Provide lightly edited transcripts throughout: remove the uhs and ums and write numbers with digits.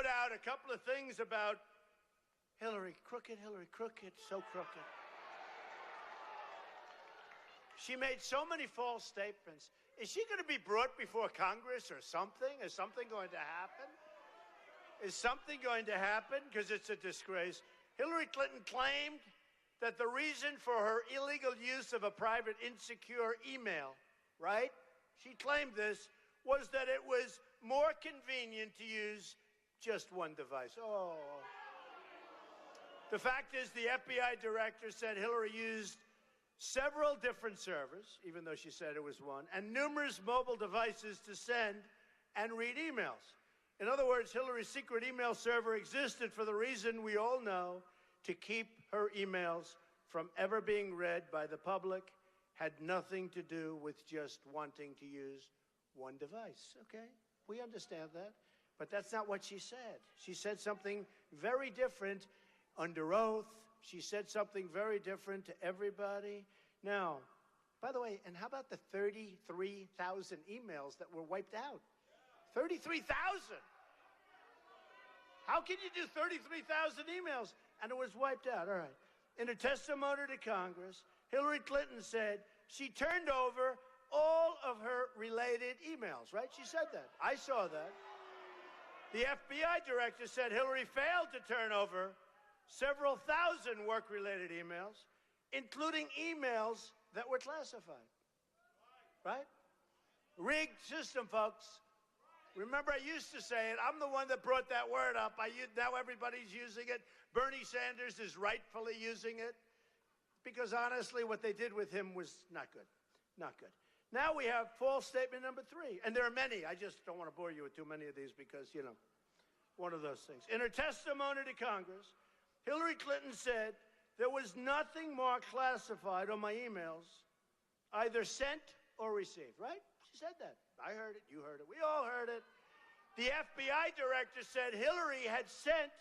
out a couple of things about Hillary, crooked, so crooked. She made so many false statements. Is she going to be brought before Congress or something? Is something going to happen? Is something going to happen? Because it's a disgrace. Hillary Clinton claimed that the reason for her illegal use of a private, insecure email, right? She claimed this was that it was more convenient to use just one device. Oh. The fact is, the FBI director said Hillary used several different servers, even though she said it was one, and numerous mobile devices to send and read emails. In other words, Hillary's secret email server existed for the reason we all know, to keep her emails from ever being read by the public, had nothing to do with just wanting to use one device, okay? We understand that, but that's not what she said. She said something very different under oath. She said something very different to everybody. Now, by the way, and how about the 33,000 emails that were wiped out? 33,000! How can you do 33,000 emails and it was wiped out? All right. In a testimony to Congress, Hillary Clinton said she turned over all of her related emails, right? She said that. I saw that. The FBI director said Hillary failed to turn over several thousand work-related emails, including emails that were classified, right? Rigged system, folks. Remember, I used to say it. I'm the one that brought that word up. Now everybody's using it. Bernie Sanders is rightfully using it because, honestly, what they did with him was not good. Not good. Now we have false statement number 3. And there are many. I just don't want to bore you with too many of these because, you know, one of those things. In her testimony to Congress, Hillary Clinton said there was nothing more classified on my emails, either sent or received, right? She said that. I heard it. You heard it. We all heard it. The FBI director said Hillary had sent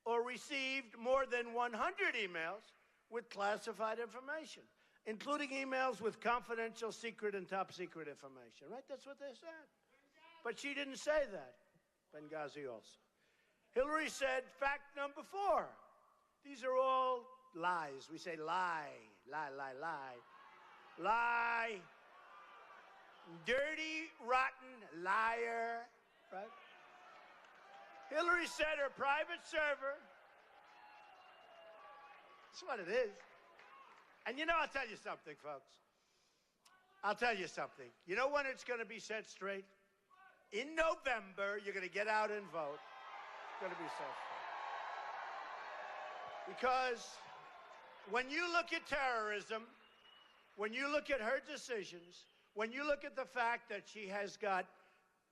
or received more than 100 emails with classified information, including emails with confidential, secret, and top secret information, right? That's what they said. But she didn't say that. Benghazi also. Hillary said fact number 4. These are all lies. We say lie, lie, lie, lie. Lie. Dirty, rotten liar, right? Hillary said her private server, that's what it is. And you know, I'll tell you something, folks. I'll tell you something. You know when it's going to be set straight? In November, you're going to get out and vote. It's going to be set straight. Because when you look at terrorism, when you look at her decisions, when you look at the fact that she has got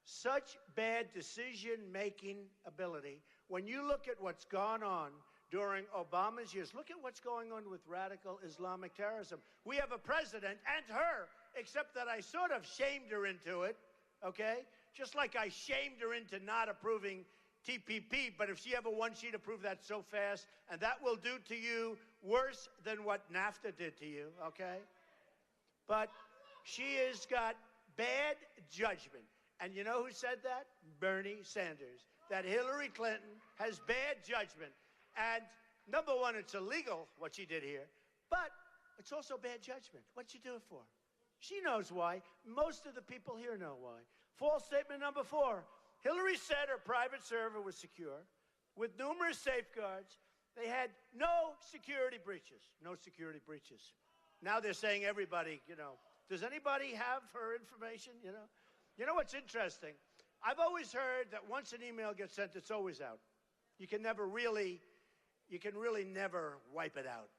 such bad decision-making ability, when you look at what's gone on during Obama's years, look at what's going on with radical Islamic terrorism. We have a president and her, except that I sort of shamed her into it, okay? Just like I shamed her into not approving TPP, but if she ever wants, she'd approve that so fast, and that will do to you worse than what NAFTA did to you, okay? But she has got bad judgment. And you know who said that? Bernie Sanders. That Hillary Clinton has bad judgment. And number one, it's illegal what she did here. But it's also bad judgment. What'd she do it for? She knows why. Most of the people here know why. False statement number 4. Hillary said her private server was secure with numerous safeguards. They had no security breaches. No security breaches. Now they're saying everybody, you know. Does anybody have her information, you know? You know what's interesting? I've always heard that once an email gets sent, it's always out. You can really never wipe it out.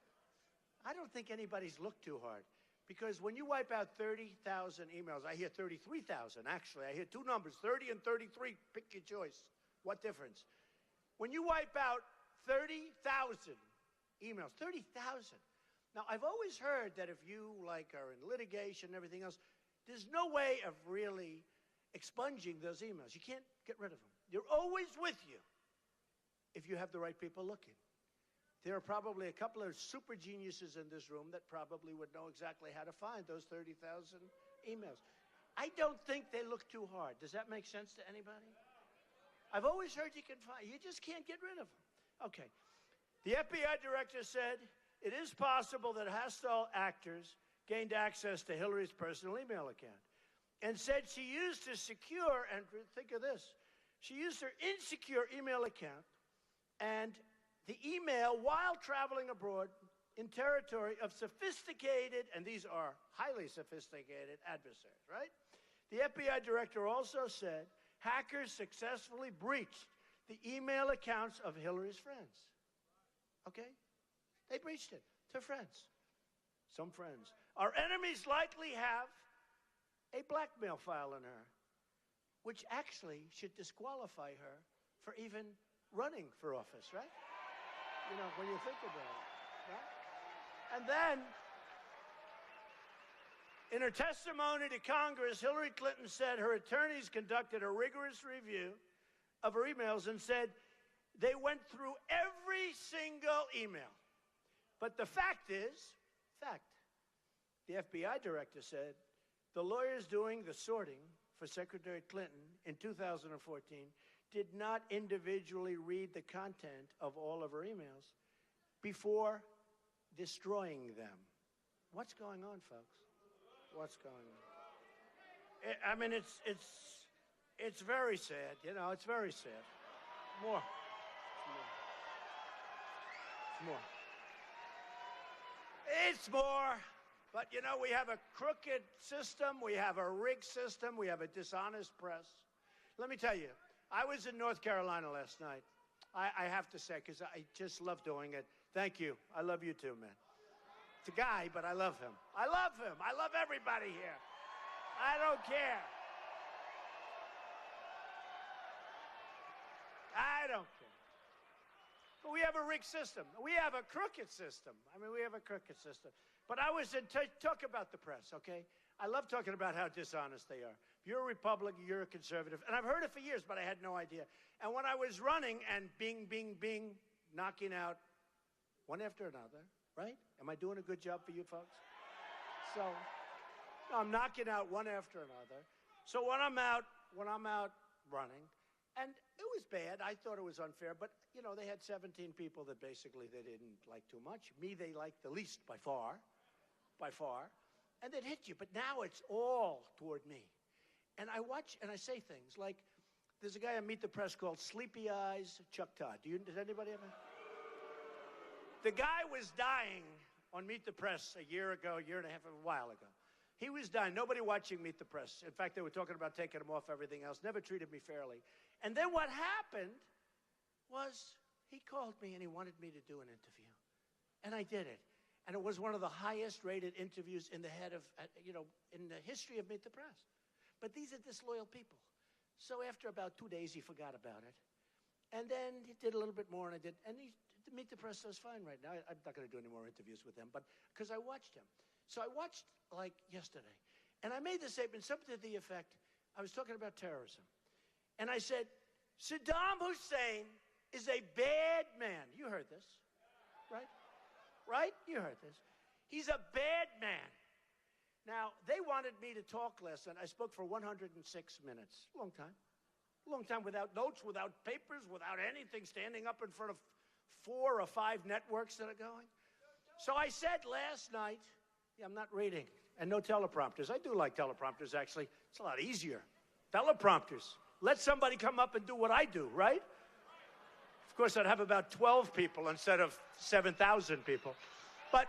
I don't think anybody's looked too hard. Because when you wipe out 30,000 emails, I hear 33,000, actually. I hear 2 numbers, 30 and 33. Pick your choice. What difference? When you wipe out 30,000 emails, 30,000. Now, I've always heard that if you, like, are in litigation and everything else, there's no way of really expunging those emails. You can't get rid of them. They're always with you if you have the right people looking. There are probably a couple of super geniuses in this room that probably would know exactly how to find those 30,000 emails. I don't think they look too hard. Does that make sense to anybody? I've always heard you can find, you just can't get rid of them. Okay. The FBI director said it is possible that hostile actors gained access to Hillary's personal email account and said she used a secure, and think of this, she used her insecure email account and the email while traveling abroad in territory of sophisticated, and these are highly sophisticated adversaries, right? The FBI director also said hackers successfully breached the email accounts of Hillary's friends. Okay? They breached it to friends. Some friends. Our enemies likely have a blackmail file on her, which actually should disqualify her for even running for office, right? You know, when you think about it, right? And then, in her testimony to Congress, Hillary Clinton said her attorneys conducted a rigorous review of her emails and said they went through every single email. But the fact is, the FBI director said the lawyers doing the sorting for Secretary Clinton in 2014 did not individually read the content of all of her emails before destroying them. What's going on, folks? What's going on? I mean, it's very sad. You know, it's very sad. More. It's more. But, you know, we have a crooked system. We have a rigged system. We have a dishonest press. Let me tell you, I was in North Carolina last night. I have to say, because I just love doing it. Thank you. I love you too, man. It's a guy, but I love him. I love him. I love everybody here. I don't care. I don't care. But we have a rigged system. We have a crooked system. I mean, we have a crooked system. But I was in talk about the press, okay? I love talking about how dishonest they are. If you're a Republican, you're a conservative. And I've heard it for years, but I had no idea. And when I was running and bing, bing, bing, knocking out one after another, right? Am I doing a good job for you folks? So, no, I'm knocking out one after another. So when I'm out running, and it was bad. I thought it was unfair, but, you know, they had 17 people that basically they didn't like too much. Me, they liked the least by far. And they'd hit you, but now it's all toward me. And I watch and I say things like, there's a guy on Meet the Press called Sleepy Eyes Chuck Todd. Does anybody ever? The guy was dying on Meet the Press a year ago, a while ago. He was dying. Nobody watching Meet the Press. In fact, they were talking about taking him off everything else. Never treated me fairly. And then what happened was he called me and he wanted me to do an interview. And I did it. And it was one of the highest rated interviews in the in the history of Meet the Press. But these are disloyal people. So after about 2 days, he forgot about it. And then he did a little bit more, and Meet the Press does fine right now. I'm not going to do any more interviews with him, but because I watched him. So I watched, like, yesterday. And I made the statement, something to the effect, I was talking about terrorism. And I said, Saddam Hussein is a bad man. You heard this, right? Right? You heard this. He's a bad man. Now, they wanted me to talk last night. I spoke for 106 minutes. Long time. Long time without notes, without papers, without anything, standing up in front of 4 or 5 networks that are going. So I said last night, I'm not reading, and no teleprompters. I do like teleprompters, actually. It's a lot easier. Teleprompters. Let somebody come up and do what I do, right? Of course, I'd have about 12 people instead of 7,000 people. But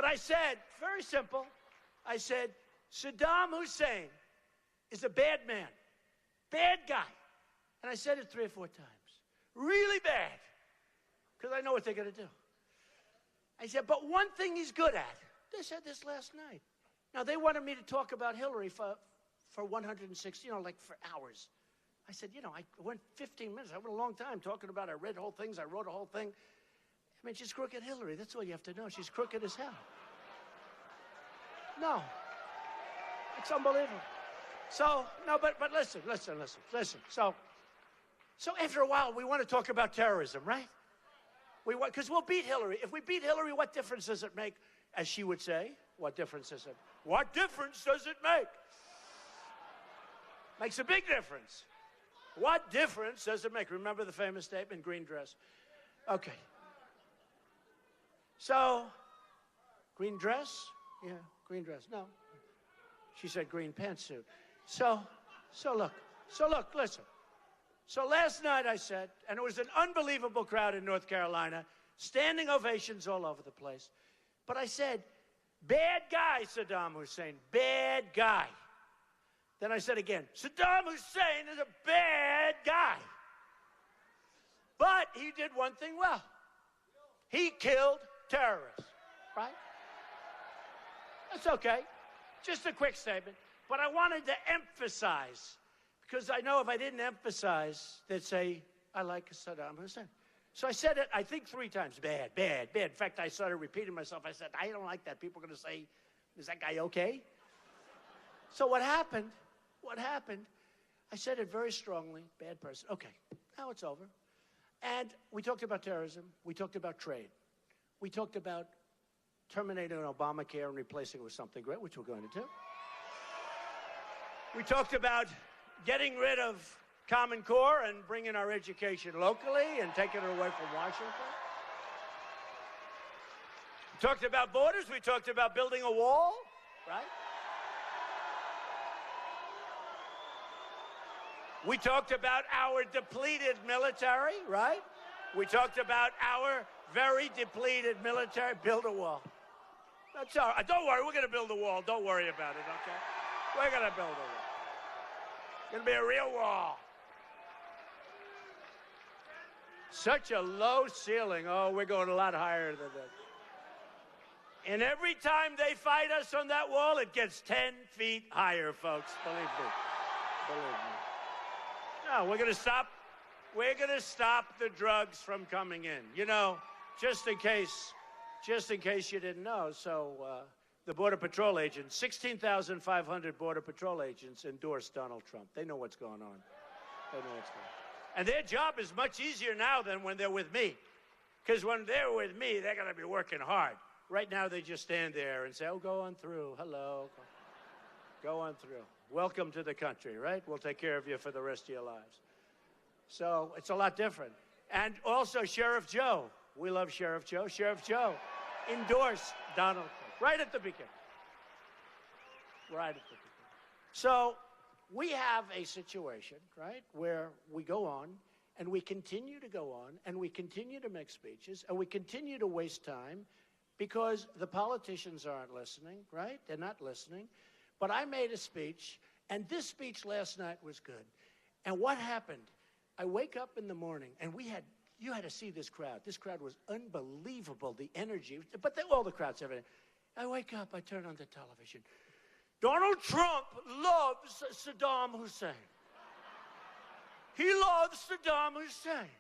I said, very simple, I said, Saddam Hussein is a bad man, bad guy. And I said it 3 or 4 times. Really bad, because I know what they're going to do. I said, but one thing he's good at. They said this last night. Now, they wanted me to talk about Hillary for 160, like for hours. I said, I went 15 minutes. I went a long time talking about it. I read whole things. I wrote a whole thing. I mean, she's crooked Hillary. That's all you have to know. She's crooked as hell. No. It's unbelievable. So, no, but listen. So after a while, we want to talk about terrorism, right? Because we'll beat Hillary. If we beat Hillary, what difference does it make? As she would say, what difference does it make? Makes a big difference. What difference does it make? Remember the famous statement, green dress? Okay. So, green dress? Yeah, green dress. No. She said green pantsuit. So look, listen. So last night I said, and it was an unbelievable crowd in North Carolina, standing ovations all over the place. But I said, bad guy, Saddam Hussein, bad guy. Then I said again, Saddam Hussein is a bad guy. But he did one thing well. He killed terrorists, right? That's okay. Just a quick statement. But I wanted to emphasize, because I know if I didn't emphasize, they'd say, I like Saddam Hussein. So I said it, I think 3 times, bad, bad, bad. In fact, I started repeating myself. I said, I don't like that. People are going to say, is that guy okay? So what happened, I said it very strongly, bad person. Okay, now it's over. And we talked about terrorism. We talked about trade. We talked about terminating Obamacare and replacing it with something great, which we're going to do. We talked about getting rid of Common Core and bringing our education locally and taking it away from Washington. We talked about borders. We talked about building a wall, right? We talked about our depleted military, right? We talked about our very depleted military. Build a wall. That's all right. Don't worry, we're going to build a wall. Don't worry about it, okay? We're going to build a wall. It's going to be a real wall. Such a low ceiling. Oh, we're going a lot higher than that. And every time they fight us on that wall, it gets 10 feet higher, folks. Believe me. Believe me. No, we're going to stop the drugs from coming in. You know, just in case you didn't know. So the Border Patrol agents, 16,500 Border Patrol agents endorsed Donald Trump. They know what's going on. They know what's going on. And their job is much easier now than when they're with me. Because when they're with me, they're going to be working hard. Right now, they just stand there and say, oh, go on through. Hello. Go on through. Welcome to the country, right? We'll take care of you for the rest of your lives. So it's a lot different. And also Sheriff Joe. We love Sheriff Joe. Sheriff Joe endorsed Donald Trump right at the beginning. Right at the beginning. So we have a situation, right, where we go on and we continue to go on and we continue to make speeches and we continue to waste time because the politicians aren't listening, right? They're not listening. But I made a speech, and this speech last night was good. And what happened? I wake up in the morning, and you had to see this crowd. This crowd was unbelievable, the energy. But all the crowds, everything. I wake up, I turn on the television. Donald Trump loves Saddam Hussein. He loves Saddam Hussein.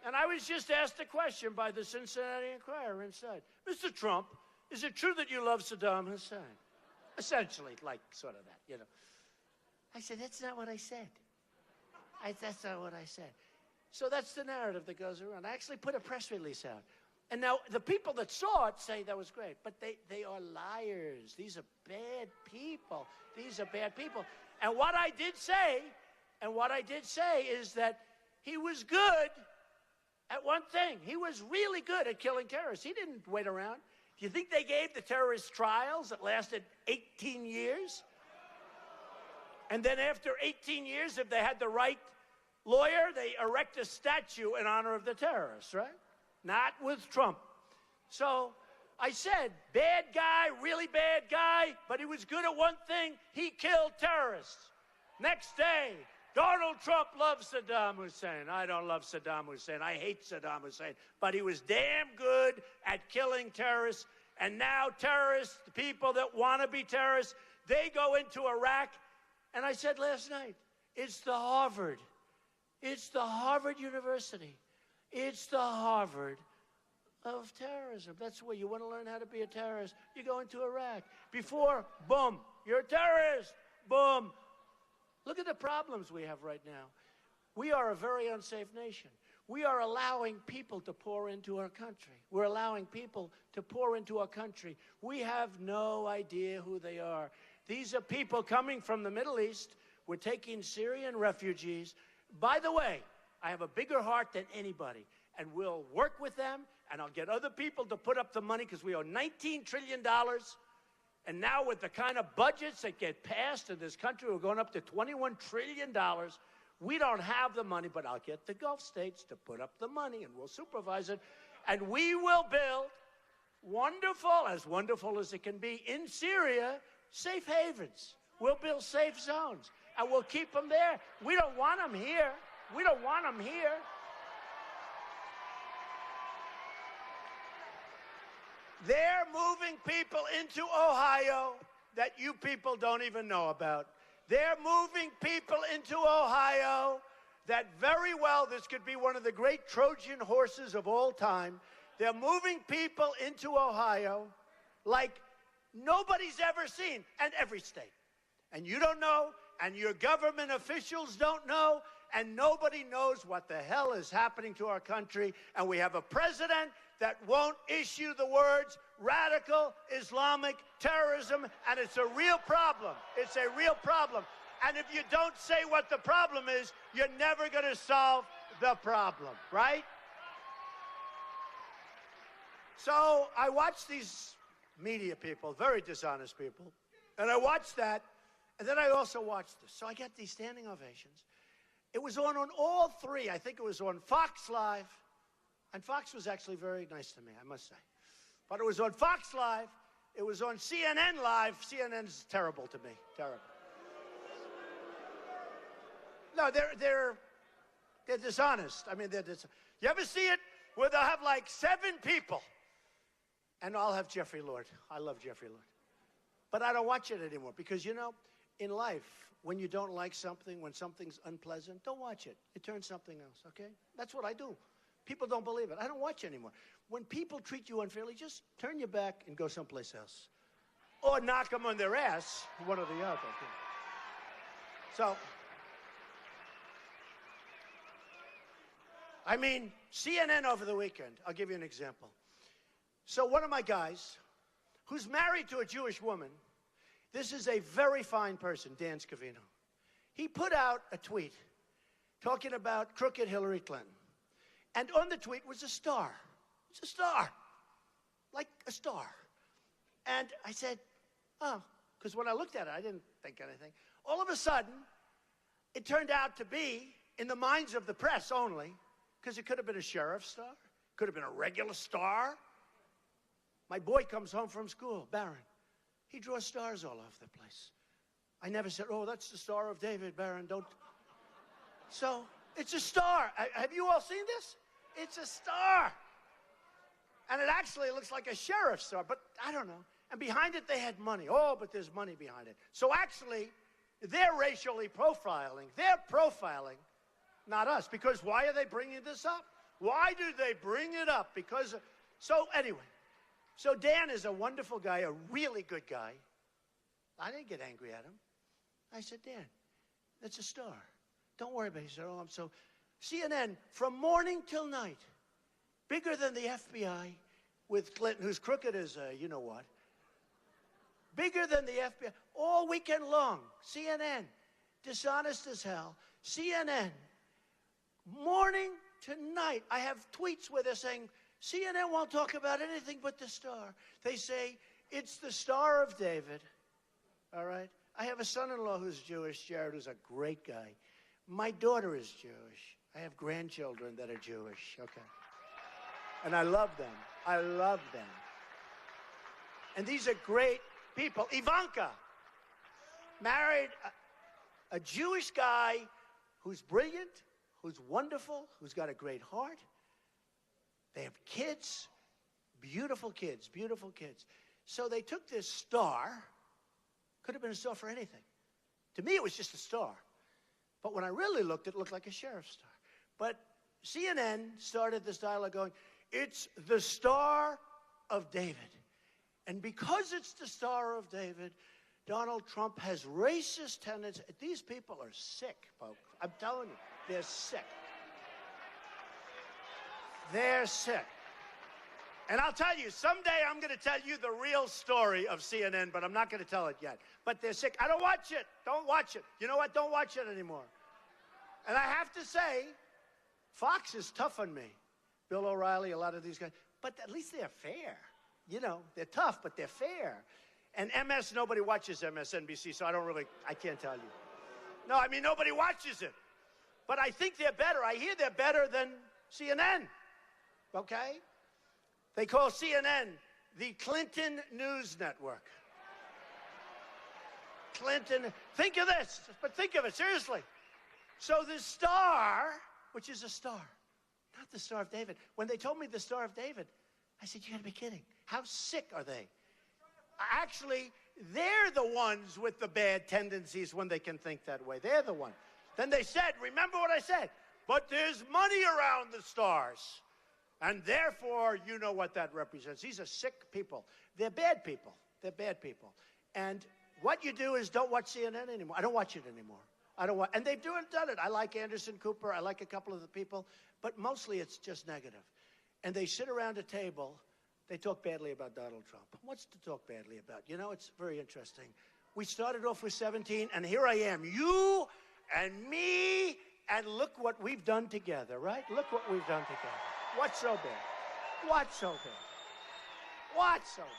And I was just asked a question by the Cincinnati Enquirer inside. Mr. Trump, is it true that you love Saddam Hussein? Essentially, like sort of that, you know. I said, that's not what I said. That's not what I said. So that's the narrative that goes around. I actually put a press release out. And now the people that saw it say that was great. But they are liars. These are bad people. These are bad people. And what I did say is that he was good at one thing. He was really good at killing terrorists. He didn't wait around. Do you think they gave the terrorist trials that lasted 18 years? And then after 18 years, if they had the right lawyer, they erect a statue in honor of the terrorists, right? Not with Trump. So I said, bad guy, really bad guy, but he was good at one thing. He killed terrorists. Next day, Donald Trump loves Saddam Hussein. I don't love Saddam Hussein. I hate Saddam Hussein. But he was damn good at killing terrorists. And now terrorists, the people that want to be terrorists, they go into Iraq. And I said last night, it's the Harvard. It's the Harvard University. It's the Harvard of terrorism. That's where you want to learn how to be a terrorist. You go into Iraq. Before, boom, you're a terrorist. Boom. Look at the problems we have right now. We are a very unsafe nation. We are allowing people to pour into our country. We're allowing people to pour into our country. We have no idea who they are. These are people coming from the Middle East We're taking Syrian refugees. By the way, I have a bigger heart than anybody, and we'll work with them, and I'll get other people to put up the money because we owe $19 trillion. And now with the kind of budgets that get passed in this country, we're going up to $21 trillion. We don't have the money, but I'll get the Gulf states to put up the money, and we'll supervise it. And we will build wonderful as it can be, in Syria, safe havens. We'll build safe zones, and we'll keep them there. We don't want them here. We don't want them here. They're moving people into Ohio that you people don't even know about. They're moving people into Ohio that very well, this could be one of the great Trojan horses of all time. They're moving people into Ohio like nobody's ever seen, and every state. And you don't know, and your government officials don't know, and nobody knows what the hell is happening to our country. And we have a president that won't issue the words radical Islamic terrorism, and it's a real problem. It's a real problem. And if you don't say what the problem is, you're never going to solve the problem, right? So I watch these media people, very dishonest people, and I watch that, and then I also watch this. So I get these standing ovations. It was on all three. I think it was on Fox Live, and Fox was actually very nice to me, I must say. But it was on Fox Live. It was on CNN Live. CNN's terrible to me, terrible. No, they're dishonest. I mean, you ever see it where they'll have like 7 people, and I'll have Jeffrey Lord. I love Jeffrey Lord. But I don't watch it anymore because, you know, in life, when you don't like something, when something's unpleasant, don't watch it. It turns something else, okay? That's what I do. People don't believe it. I don't watch anymore. When people treat you unfairly, just turn your back and go someplace else. Or knock them on their ass, one or the other. So, I mean, CNN over the weekend, I'll give you an example. So one of my guys, who's married to a Jewish woman, this is a very fine person, Dan Scavino. He put out a tweet talking about crooked Hillary Clinton. And on the tweet was a star. It's a star. Like a star. And I said, oh, because when I looked at it, I didn't think anything. All of a sudden, it turned out to be, in the minds of the press only, because it could have been a sheriff's star, could have been a regular star. My boy comes home from school, Barron. He draws stars all over the place. I never said, oh, that's the Star of David, Barron, don't. So, it's a star. Have you all seen this? It's a star. And it actually looks like a sheriff's star, but I don't know. And behind it, they had money. Oh, but there's money behind it. So actually, they're racially profiling. They're profiling, not us. Because why are they bringing this up? Why do they bring it up? Because, so anyway. So Dan is a wonderful guy, a really good guy. I didn't get angry at him. I said, Dan, that's a star. Don't worry about it. He said, oh, I'm so... CNN, from morning till night, bigger than the FBI with Clinton, who's crooked as you-know-what. Bigger than the FBI, all weekend long. CNN, dishonest as hell. CNN, morning to night. I have tweets where they're saying, CNN won't talk about anything but the star. They say, it's the Star of David, all right? I have a son-in-law who's Jewish, Jared, who's a great guy. My daughter is Jewish. I have grandchildren that are Jewish, okay? And I love them. I love them. And these are great people. Ivanka married a Jewish guy who's brilliant, who's wonderful, who's got a great heart. They have kids, beautiful kids, beautiful kids. So they took this star, could have been a star for anything. To me, it was just a star. But when I really looked, it looked like a sheriff's star. But CNN started this dialogue going, it's the Star of David. And because it's the Star of David, Donald Trump has racist tendencies. These people are sick, folks. I'm telling you, they're sick. They're sick. And I'll tell you, someday I'm going to tell you the real story of CNN, but I'm not going to tell it yet. But they're sick. I don't watch it. Don't watch it. You know what? Don't watch it anymore. And I have to say, Fox is tough on me. Bill O'Reilly, a lot of these guys. But at least they're fair. You know, they're tough, but they're fair. And MS, nobody watches MSNBC, so I can't tell you. No, I mean, nobody watches it. But I think they're better. I hear they're better than CNN. Okay? They call CNN the Clinton News Network. Clinton, think of this, but think of it, seriously. So the Star, which is a star, not the Star of David. When they told me the Star of David, I said, you gotta be kidding. How sick are they? Actually, they're the ones with the bad tendencies when they can think that way. They're the one. Then they said, remember what I said, but there's money around the stars. And therefore, you know what that represents. These are sick people. They're bad people. They're bad people. And what you do is don't watch CNN anymore. I don't watch it anymore. I don't watch, and they've done it. I like Anderson Cooper. I like a couple of the people. But mostly it's just negative. And they sit around a table. They talk badly about Donald Trump. What's to talk badly about? You know, it's very interesting. We started off with 17, and here I am. You and me, and look what we've done together, right? Look what we've done together. What's so bad? What's so bad? What's so bad?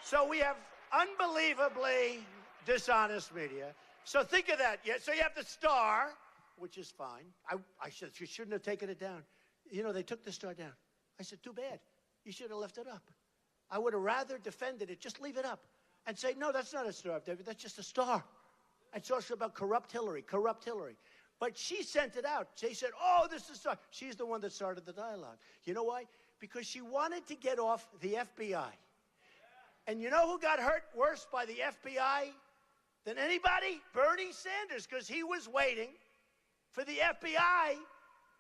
So we have unbelievably dishonest media. So think of that. Yeah. So you have the Star, which is fine. You shouldn't have taken it down. You know, they took the Star down. I said, too bad. You should have left it up. I would have rather defended it. Just leave it up and say, no, that's not a Star of David. That's just a star. It's also about corrupt Hillary. But she sent it out. She said, oh, this is Star. She's the one that started the dialogue. You know why? Because she wanted to get off the FBI. And you know who got hurt worse by the FBI than anybody? Bernie Sanders, because he was waiting for the FBI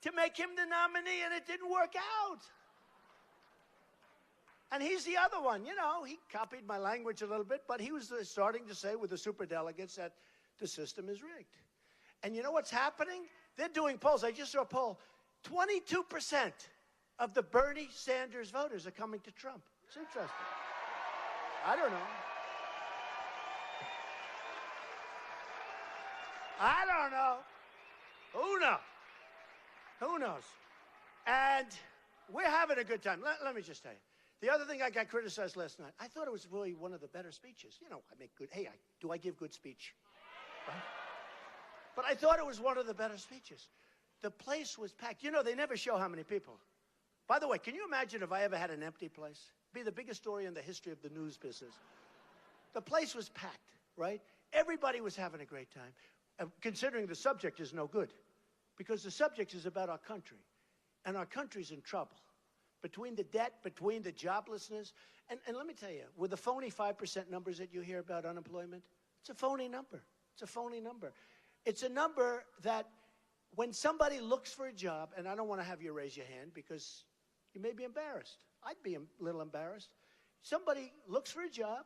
to make him the nominee, and it didn't work out. And he's the other one. You know, he copied my language a little bit, but he was starting to say with the superdelegates that the system is rigged. And you know what's happening? They're doing polls. I just saw a poll. 22% of the Bernie Sanders voters are coming to Trump. It's interesting. I don't know. I don't know. Who knows? Who knows? And we're having a good time. Let me just tell you. The other thing I got criticized last night, I thought it was really one of the better speeches. You know, I make good, hey, do I give good speech? Right? But I thought it was one of the better speeches. The place was packed. You know, they never show how many people. By the way, can you imagine if I ever had an empty place? It'd be the biggest story in the history of the news business. The place was packed, right? Everybody was having a great time, considering the subject is no good. Because the subject is about our country. And our country's in trouble. Between the debt, between the joblessness. And let me tell you, with the phony 5% numbers that you hear about unemployment, it's a phony number. It's a phony number. It's a number that when somebody looks for a job, and I don't want to have you raise your hand because you may be embarrassed. I'd be a little embarrassed. Somebody looks for a job,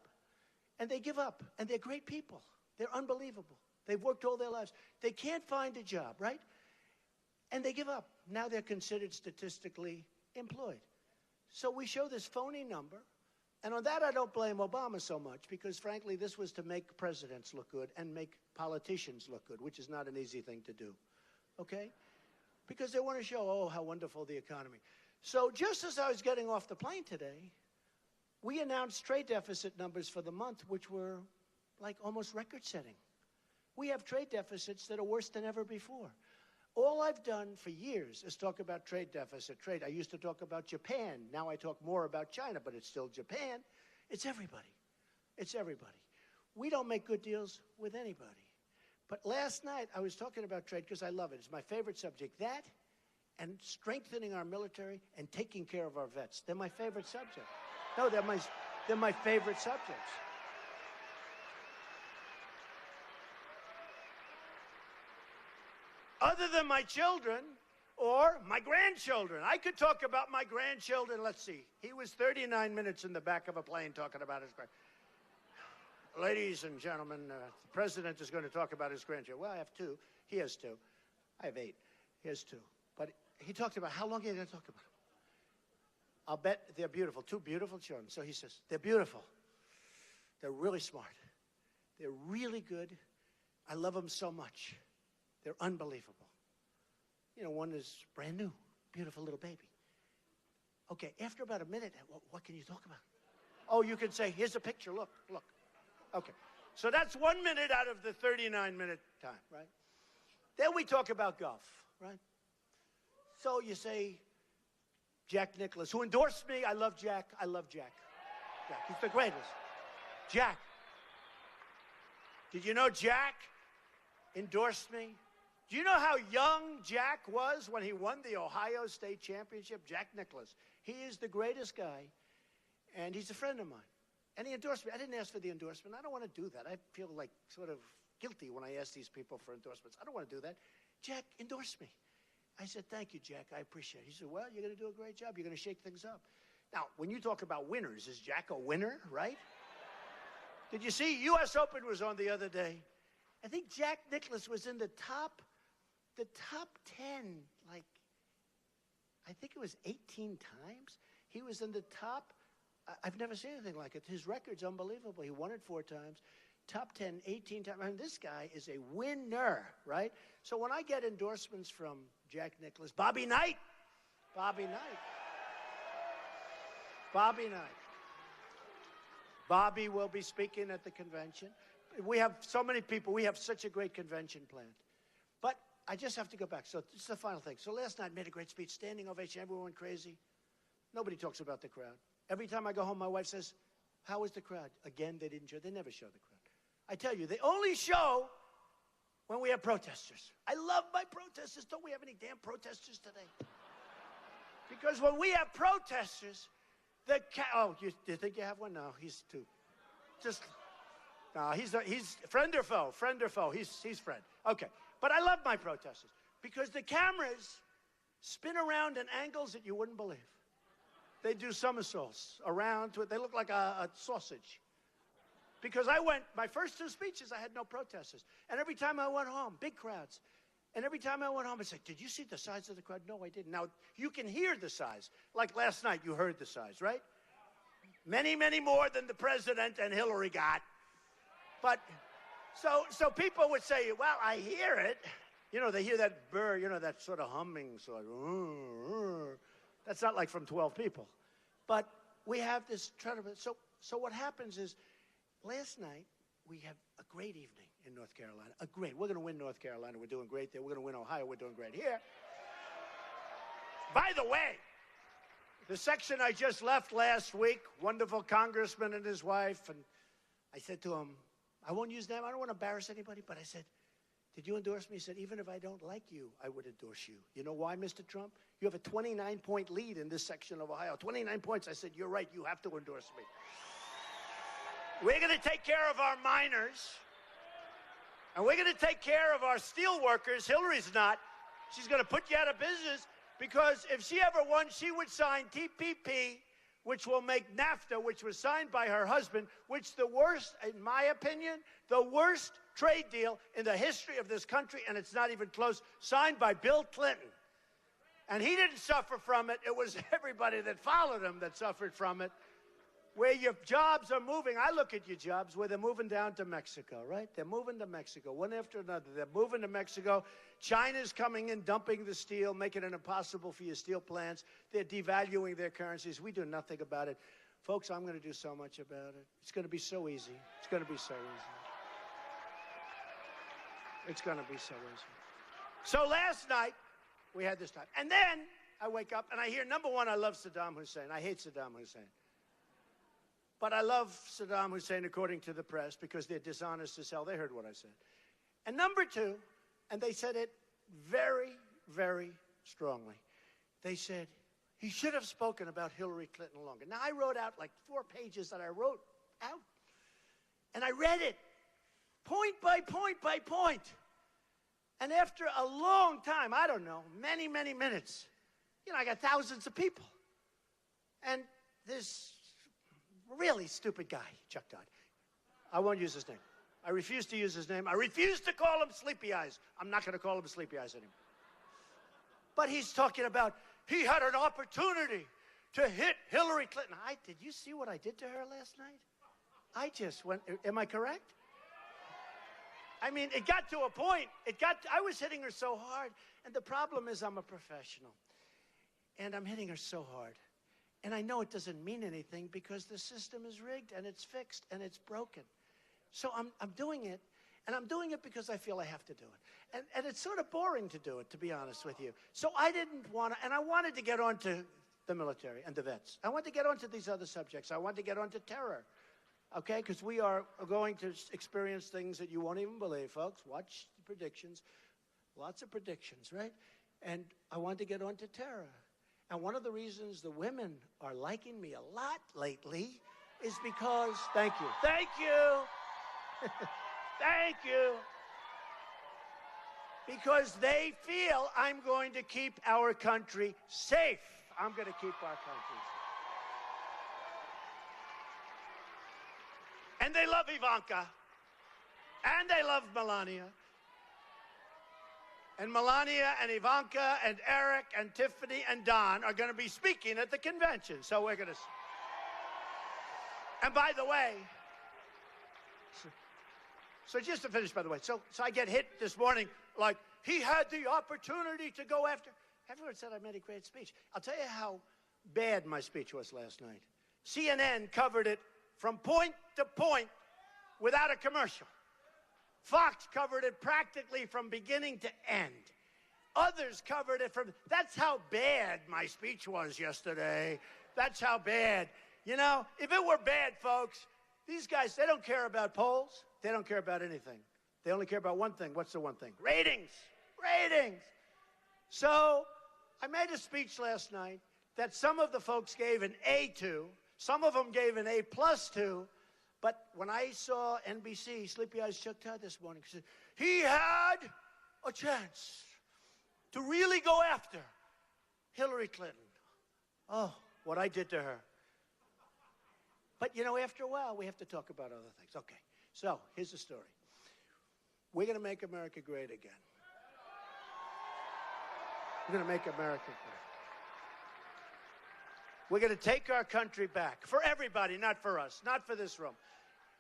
and they give up. And they're great people. They're unbelievable. They've worked all their lives. They can't find a job, right? And they give up. Now they're considered statistically employed. So we show this phony number. And on that, I don't blame Obama so much because, frankly, this was to make presidents look good and make politicians look good, which is not an easy thing to do, okay? Because they want to show, oh, how wonderful the economy. So just as I was getting off the plane today, we announced trade deficit numbers for the month, which were like almost record-setting. We have trade deficits that are worse than ever before. All I've done for years is talk about trade deficit, trade. I used to talk about Japan. Now I talk more about China, but it's still Japan. It's everybody. It's everybody. We don't make good deals with anybody. But last night I was talking about trade because I love it. It's my favorite subject. That and strengthening our military and taking care of our vets. They're my favorite subject. No, they're my favorite subjects. Other than my children or my grandchildren. I could talk about my grandchildren. Let's see. He was 39 minutes in the back of a plane talking about his grandchildren. Ladies and gentlemen, the president is going to talk about his grandchildren. Well, I have two. He has two. I have 8. He has 2. But he talked about how long are you going to talk about I'll bet they're beautiful. Two beautiful children. So he says, they're beautiful. They're really smart. They're really good. I love them so much. They're unbelievable. You know, one is brand new, beautiful little baby. Okay, after about a minute, what can you talk about? Oh, you can say, here's a picture, look. Okay, so that's 1 minute out of the 39-minute time, right? Then we talk about golf, right? So you say, Jack Nicklaus, who endorsed me. I love Jack. I love Jack. Jack, he's the greatest. Jack. Did you know Jack endorsed me? Do you know how young Jack was when he won the Ohio State Championship? Jack Nicklaus. He is the greatest guy, and he's a friend of mine. And he endorsed me. I didn't ask for the endorsement. I don't want to do that. I feel like sort of guilty when I ask these people for endorsements. I don't want to do that. Jack endorsed me. I said, thank you, Jack. I appreciate it. He said, well, you're going to do a great job. You're going to shake things up. Now, when you talk about winners, is Jack a winner, right? Did you see U.S. Open was on the other day? I think Jack Nicklaus was in the top 10, like, I think it was 18 times. He was in the top. I've never seen anything like it. His record's unbelievable. He won it 4 times. Top 10, 18 times. I mean, this guy is a winner, right? So when I get endorsements from Jack Nicklaus, Bobby Knight, Bobby will be speaking at the convention. We have so many people. We have such a great convention planned. But I just have to go back. So this is the final thing. So last night I made a great speech, standing ovation. Everyone went crazy. Nobody talks about the crowd. Every time I go home, my wife says, how was the crowd? Again, they didn't show. They never show the crowd. I tell you, they only show when we have protesters. I love my protesters. Don't we have any damn protesters today? Because when we have protesters, you think you have one? No, he's too. No, he's friend or foe, he's friend. Okay, but I love my protesters because the cameras spin around in angles that you wouldn't believe. They do somersaults around to it. They look like a sausage. Because my first 2 speeches, I had no protesters. And every time I went home, big crowds. And every time I went home, I said, did you see the size of the crowd? No, I didn't. Now, you can hear the size. Like last night, you heard the size, right? Many, many more than the president and Hillary got. But, so people would say, well, I hear it. You know, they hear that burr, you know, that sort of humming, sort of, that's not like from 12 people. But we have this, so what happens is, last night, we had a great evening in North Carolina. We're going to win North Carolina. We're doing great there. We're going to win Ohio. We're doing great here. By the way, the section I just left last week, wonderful congressman and his wife, and I said to him, I won't use them. I don't want to embarrass anybody, but I said, did you endorse me? He said, even if I don't like you, I would endorse you. You know why, Mr. Trump? You have a 29-point lead in this section of Ohio. 29 points. I said, you're right. You have to endorse me. We're going to take care of our miners, and we're going to take care of our steel workers. Hillary's not. She's going to put you out of business because if she ever won, she would sign TPP, which will make NAFTA, which was signed by her husband, which the worst, in my opinion, the worst trade deal in the history of this country, and it's not even close, signed by Bill Clinton. And he didn't suffer from it. It was everybody that followed him that suffered from it. Where your jobs are moving, I look at your jobs where they're moving down to Mexico, right? They're moving to Mexico, one after another. They're moving to Mexico. China's coming in, dumping the steel, making it impossible for your steel plants. They're devaluing their currencies. We do nothing about it. Folks, I'm going to do so much about it. It's going to be so easy. It's going to be so easy. It's going to be so easy. So last night, we had this time. And then I wake up and I hear, number one, I love Saddam Hussein. I hate Saddam Hussein. But I love Saddam Hussein, according to the press, because they're dishonest as hell. They heard what I said. And number two, and they said it very, very strongly, they said, he should have spoken about Hillary Clinton longer. Now, I wrote out like 4 pages that I wrote out. And I read it, point by point by point. And after a long time, I don't know, many, many minutes, you know, I got thousands of people. And this really stupid guy, Chuck Todd. I won't use his name. I refuse to use his name. I refuse to call him Sleepy Eyes. I'm not going to call him Sleepy Eyes anymore. But he's talking about he had an opportunity to hit Hillary Clinton. Did you see what I did to her last night? I just went, am I correct? I mean, it got to a point. I was hitting her so hard. And the problem is I'm a professional. And I'm hitting her so hard. And I know it doesn't mean anything because the system is rigged and it's fixed and it's broken. So I'm doing it. And I'm doing it because I feel I have to do it. And it's sort of boring to do it, to be honest with you. So I didn't want to, and I wanted to get on to the military and the vets. I wanted to get on to these other subjects. I wanted to get on to terror. Okay, because we are going to experience things that you won't even believe, folks. Watch the predictions. Lots of predictions, right? And I wanted to get on to terror. And one of the reasons the women are liking me a lot lately is because, thank you, thank you, because they feel I'm going to keep our country safe. I'm going to keep our country safe. And they love Ivanka. And they love Melania. And Melania and Ivanka and Eric and Tiffany and Don are going to be speaking at the convention. So we're going to... And by the way, so just to finish, by the way, so I get hit this morning like, he had the opportunity to go after... Everyone said I made a great speech. I'll tell you how bad my speech was last night. CNN covered it from point to point without a commercial. Fox covered it practically from beginning to end. Others covered it from... That's how bad my speech was yesterday. That's how bad. You know, if it were bad, folks, these guys, they don't care about polls. They don't care about anything. They only care about one thing. What's the one thing? Ratings. Ratings. So I made a speech last night that some of the folks gave an A to. Some of them gave an A+ to, but when I saw NBC, Sleepy Eyes Chuck Todd this morning, said, he had a chance to really go after Hillary Clinton. Oh, what I did to her. But, you know, after a while, we have to talk about other things. Okay, so here's the story. We're going to make America great again. We're going to make America great. We're going to take our country back. For everybody, not for us. Not for this room.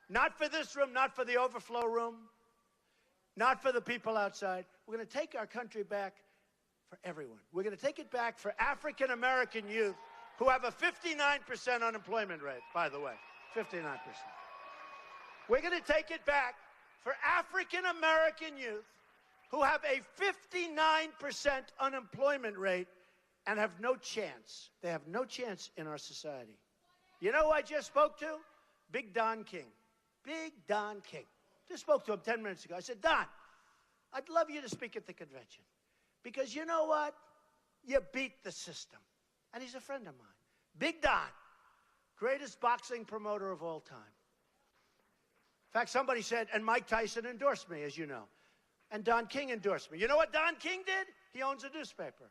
Not for this room, not for the overflow room. Not for the people outside. We're going to take our country back for everyone. We're going to take it back for African-American youth who have a 59% unemployment rate, by the way. 59%. We're going to take it back for African-American youth who have a 59% unemployment rate and have no chance. They have no chance in our society. You know who I just spoke to? Big Don King. Big Don King. Just spoke to him 10 minutes ago. I said, Don, I'd love you to speak at the convention. Because you know what? You beat the system. And he's a friend of mine. Big Don, greatest boxing promoter of all time. In fact, somebody said, and Mike Tyson endorsed me, as you know. And Don King endorsed me. You know what Don King did? He owns a newspaper.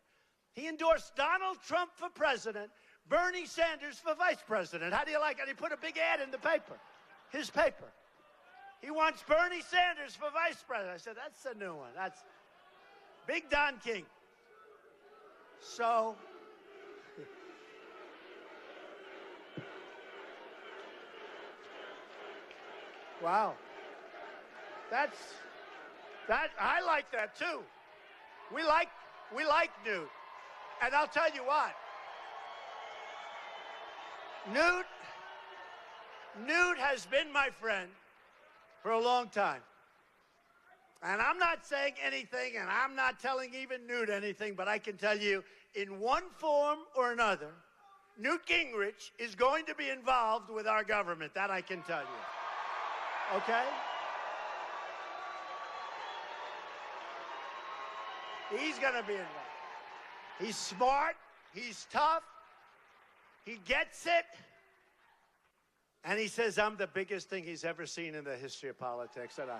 He endorsed Donald Trump for president, Bernie Sanders for vice president. How do you like it? He put a big ad in the paper, his paper. He wants Bernie Sanders for vice president. I said, that's a new one. That's Big Don King. So, wow. I like that too. We like Newt. And I'll tell you what, Newt has been my friend for a long time. And I'm not saying anything, and I'm not telling even Newt anything, but I can tell you, in one form or another, Newt Gingrich is going to be involved with our government. That I can tell you. Okay? He's going to be involved. He's smart, he's tough, he gets it, and he says, I'm the biggest thing he's ever seen in the history of politics. And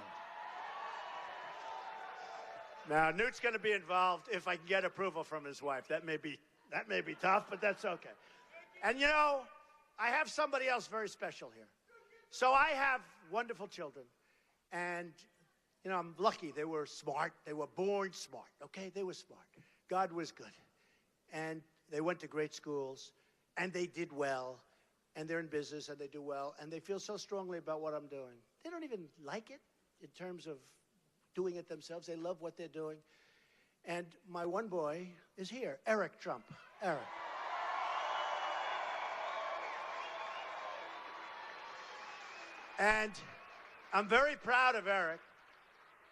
now, Newt's going to be involved if I can get approval from his wife. That may be tough, but that's okay. And, you know, I have somebody else very special here. So I have wonderful children, and, you know, I'm lucky. They were smart. They were born smart, okay? They were smart. God was good. And they went to great schools. And they did well, and they're in business, and they do well, and they feel so strongly about what I'm doing. They don't even like it in terms of doing it themselves. They love what they're doing. And my one boy is here, Eric Trump. Eric. And I'm very proud of Eric.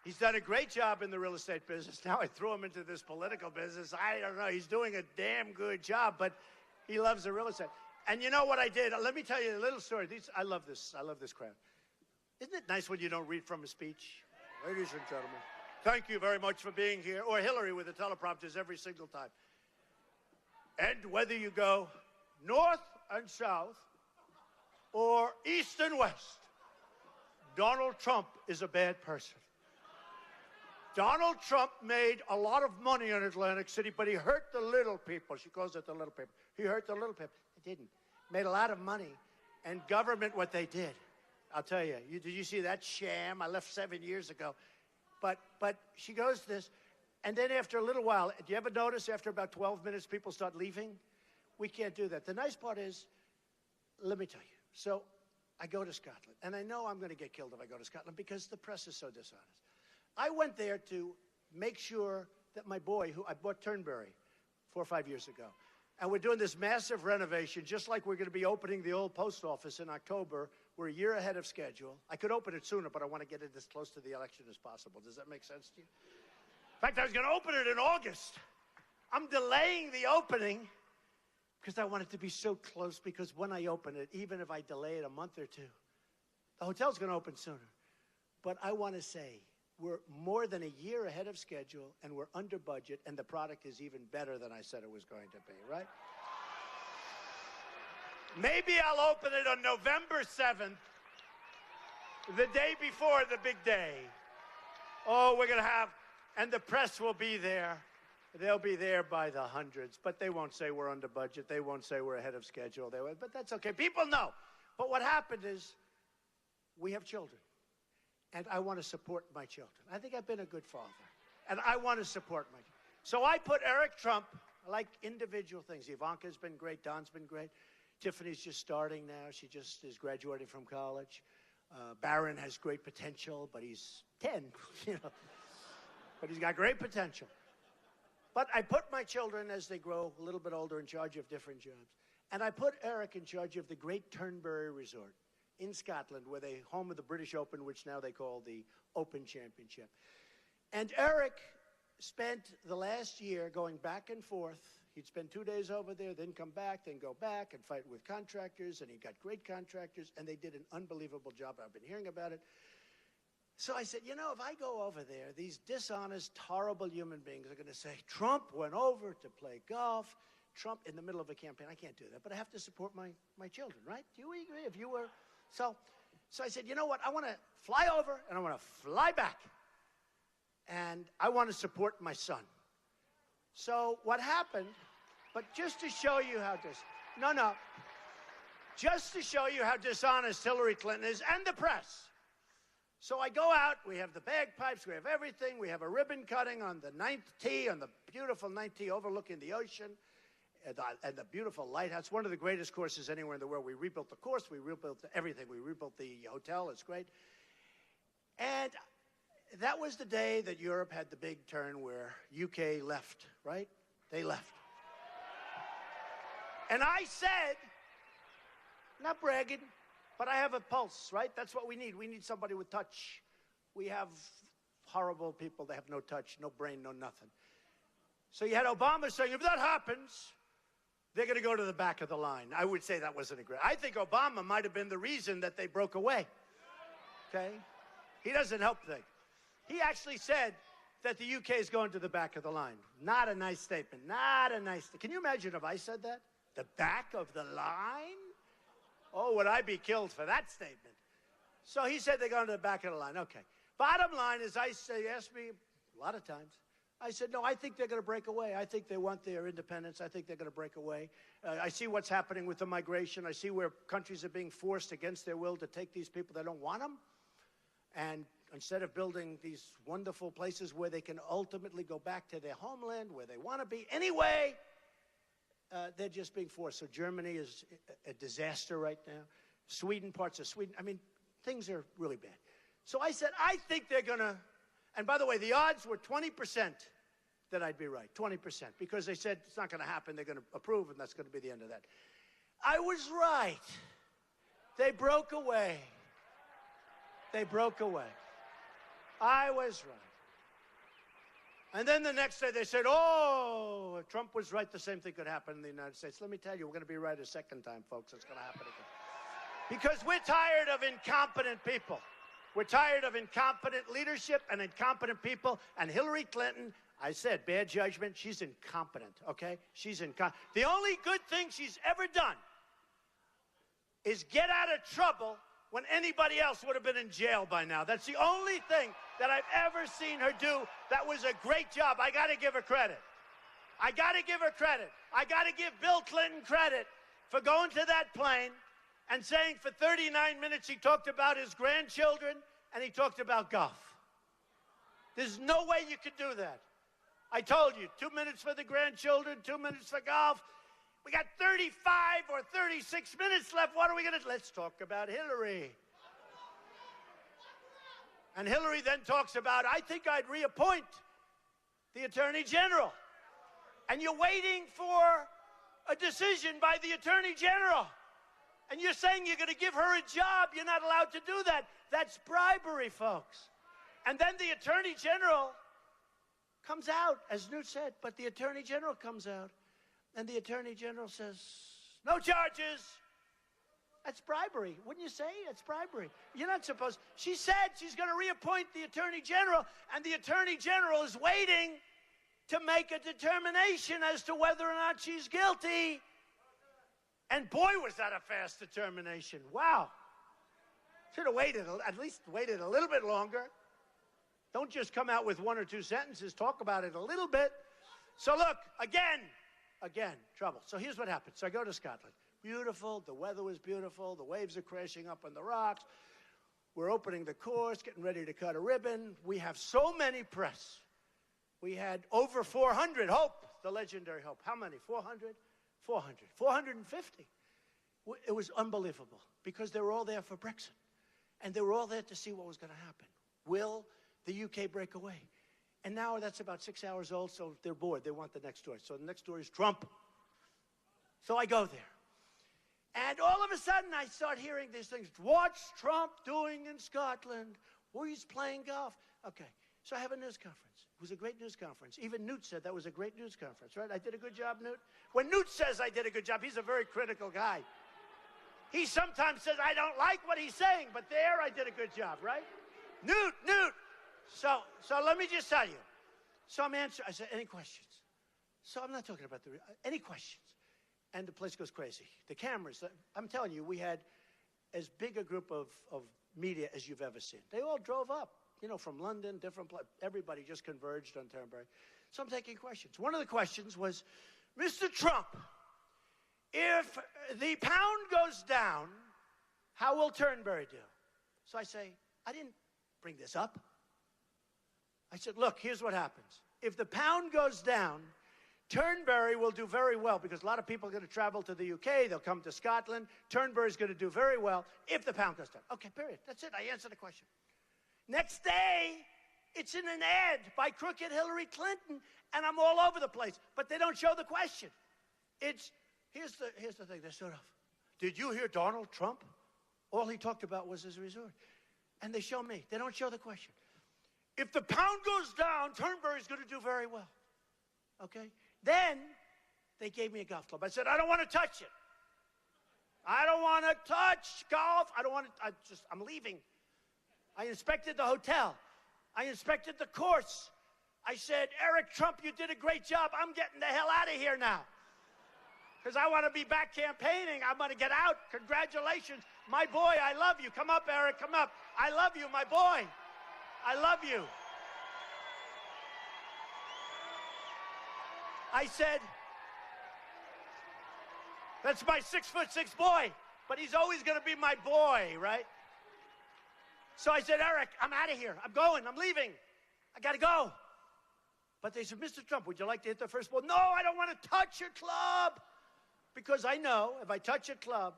He's done a great job in the real estate business. Now I threw him into this political business. I don't know. He's doing a damn good job, but he loves the real estate. And you know what I did? Let me tell you a little story. I love this. I love this crowd. Isn't it nice when you don't read from a speech? Ladies and gentlemen, thank you very much for being here. Or Hillary with the teleprompters every single time. And whether you go north and south or east and west, Donald Trump is a bad person. Donald Trump made a lot of money in Atlantic City, but he hurt the little people. She calls it the little people. He hurt the little people. He didn't. Made a lot of money. And government, what they did. I'll tell you, did you see that sham? I left 7 years ago. But she goes to this, and then after a little while, do you ever notice after about 12 minutes people start leaving? We can't do that. The nice part is, let me tell you. So I go to Scotland, and I know I'm going to get killed if I go to Scotland because the press is so dishonest. I went there to make sure that my boy, who I bought Turnberry 4 or 5 years ago, and we're doing this massive renovation, just like we're going to be opening the old post office in October. We're a year ahead of schedule. I could open it sooner, but I want to get it as close to the election as possible. Does that make sense to you? In fact, I was going to open it in August. I'm delaying the opening because I want it to be so close, because when I open it, even if I delay it a month or two, the hotel's going to open sooner. But I want to say, we're more than a year ahead of schedule, and we're under budget, and the product is even better than I said it was going to be, right? Maybe I'll open it on November 7th, the day before the big day. Oh, we're going to have, and the press will be there. They'll be there by the hundreds, but they won't say we're under budget. They won't say we're ahead of schedule. But that's okay. People know. But what happened is we have children. And I want to support my children. I think I've been a good father. And I want to support my children. So I put Eric Trump, I like individual things. Ivanka's been great. Don's been great. Tiffany's just starting now. She just is graduating from college. Barron has great potential, but he's 10, you know. But he's got great potential. But I put my children, as they grow a little bit older, in charge of different jobs. And I put Eric in charge of the Great Turnberry Resort in Scotland, where they home of the British Open, which now they call the Open Championship. And Eric spent the last year going back and forth. He'd spend 2 days over there, then come back, then go back and fight with contractors, and he got great contractors, and they did an unbelievable job. I've been hearing about it. So I said, you know, if I go over there, these dishonest, horrible human beings are going to say, Trump went over to play golf. Trump in the middle of a campaign. I can't do that, but I have to support my children, right? Do you agree? If you were... So I said, you know what? I want to fly over, and I want to fly back. And I want to support my son. So what happened, but just to show you how just to show you how dishonest Hillary Clinton is, and the press. So I go out, we have the bagpipes, we have everything, we have a ribbon cutting on the 9th tee, on the beautiful 9th tee overlooking the ocean. And the beautiful lighthouse, one of the greatest courses anywhere in the world. We rebuilt the course, we rebuilt everything. We rebuilt the hotel, it's great. And that was the day that Europe had the big turn where UK left, right? They left. And I said, not bragging, but I have a pulse, right? That's what we need. We need somebody with touch. We have horrible people that have no touch, no brain, no nothing. So you had Obama saying, if that happens, they're going to go to the back of the line. I would say that wasn't a great. I think Obama might have been the reason that they broke away. Okay? He doesn't help things. He actually said that the UK is going to the back of the line. Not a nice statement. Not a nice thing. Can you imagine if I said that? The back of the line? Oh, would I be killed for that statement? So he said they're going to the back of the line. Okay. Bottom line is, I say, ask me a lot of times, I said, no, I think they're going to break away. I think they want their independence. I think they're going to break away. I see what's happening with the migration. I see where countries are being forced against their will to take these people that don't want them. And instead of building these wonderful places where they can ultimately go back to their homeland, where they want to be. Anyway, they're just being forced. So Germany is a disaster right now. Sweden, parts of Sweden. I mean, things are really bad. So I said, I think they're going to, and by the way, the odds were 20% that I'd be right, 20%, because they said it's not going to happen. They're going to approve, and that's going to be the end of that. I was right. They broke away. They broke away. I was right. And then the next day they said, oh, Trump was right. The same thing could happen in the United States. Let me tell you, we're going to be right a second time, folks. It's going to happen again. Because we're tired of incompetent people. We're tired of incompetent leadership and incompetent people. And Hillary Clinton, I said, bad judgment. She's incompetent, okay? She's incompetent. The only good thing she's ever done is get out of trouble when anybody else would have been in jail by now. That's the only thing that I've ever seen her do that was a great job. I got to give her credit. I got to give her credit. I got to give Bill Clinton credit for going to that plane and saying for 39 minutes he talked about his grandchildren and he talked about golf. There's no way you could do that. I told you, 2 minutes for the grandchildren, 2 minutes for golf. We got 35 or 36 minutes left. What are we going to do? Let's talk about Hillary. And Hillary then talks about, I think I'd reappoint the Attorney General. And you're waiting for a decision by the Attorney General. And you're saying you're going to give her a job. You're not allowed to do that. That's bribery, folks. And then the Attorney General comes out, as Newt said, but the Attorney General comes out. And the Attorney General says, no charges. That's bribery. Wouldn't you say? That's bribery. You're not supposed. She said she's going to reappoint the Attorney General, and the Attorney General is waiting to make a determination as to whether or not she's guilty. And boy, was that a fast determination. Wow. Should have waited, at least waited a little bit longer. Don't just come out with 1 or 2 sentences. Talk about it a little bit. So look, again, trouble. So here's what happened. So I go to Scotland. Beautiful. The weather was beautiful. The waves are crashing up on the rocks. We're opening the course, getting ready to cut a ribbon. We have so many press. We had over 400. Hope, the legendary Hope. How many? 400? 400. 450. It was unbelievable because they were all there for Brexit. And they were all there to see what was going to happen. Will the UK break away? And now that's about 6 hours old, so they're bored. They want the next story. So the next story is Trump. So I go there. And all of a sudden, I start hearing these things. What's Trump doing in Scotland? Well, he's playing golf. Okay, so I have a news conference. It was a great news conference. Even Newt said that was a great news conference, right? I did a good job, Newt? When Newt says I did a good job, he's a very critical guy. He sometimes says, I don't like what he's saying, but there I did a good job, right? Newt! So let me just tell you. So I'm answering. I said, any questions? So I'm not talking about any questions. And the place goes crazy. The cameras, I'm telling you, we had as big a group of media as you've ever seen. They all drove up, you know, from London, different places. Everybody just converged on Turnberry. So I'm taking questions. One of the questions was, Mr. Trump, if the pound goes down, how will Turnberry do? So I say, I didn't bring this up. I said, look, here's what happens. If the pound goes down, Turnberry will do very well because a lot of people are going to travel to the UK. They'll come to Scotland. Turnberry's going to do very well if the pound goes down. Okay, period. That's it. I answered the question. Next day, it's in an ad by crooked Hillary Clinton, and I'm all over the place. But they don't show the question. Here's the thing. They sort of, did you hear Donald Trump? All he talked about was his resort. And they show me. They don't show the question. If the pound goes down, Turnberry's going to do very well. Okay? Then they gave me a golf club. I said, I don't want to touch it. I don't want to touch golf. I don't want to, I'm leaving. I inspected the hotel. I inspected the course. I said, Eric Trump, you did a great job. I'm getting the hell out of here now. Because I want to be back campaigning. I'm going to get out. Congratulations. My boy, I love you. Come up, Eric. Come up. I love you, my boy. I love you. I said, that's my 6'6" boy, but he's always going to be my boy, right? So I said, Eric, I'm out of here. I'm going. I'm leaving. I got to go. But they said, Mr. Trump, would you like to hit the first ball? No, I don't want to touch your club. Because I know if I touch a club,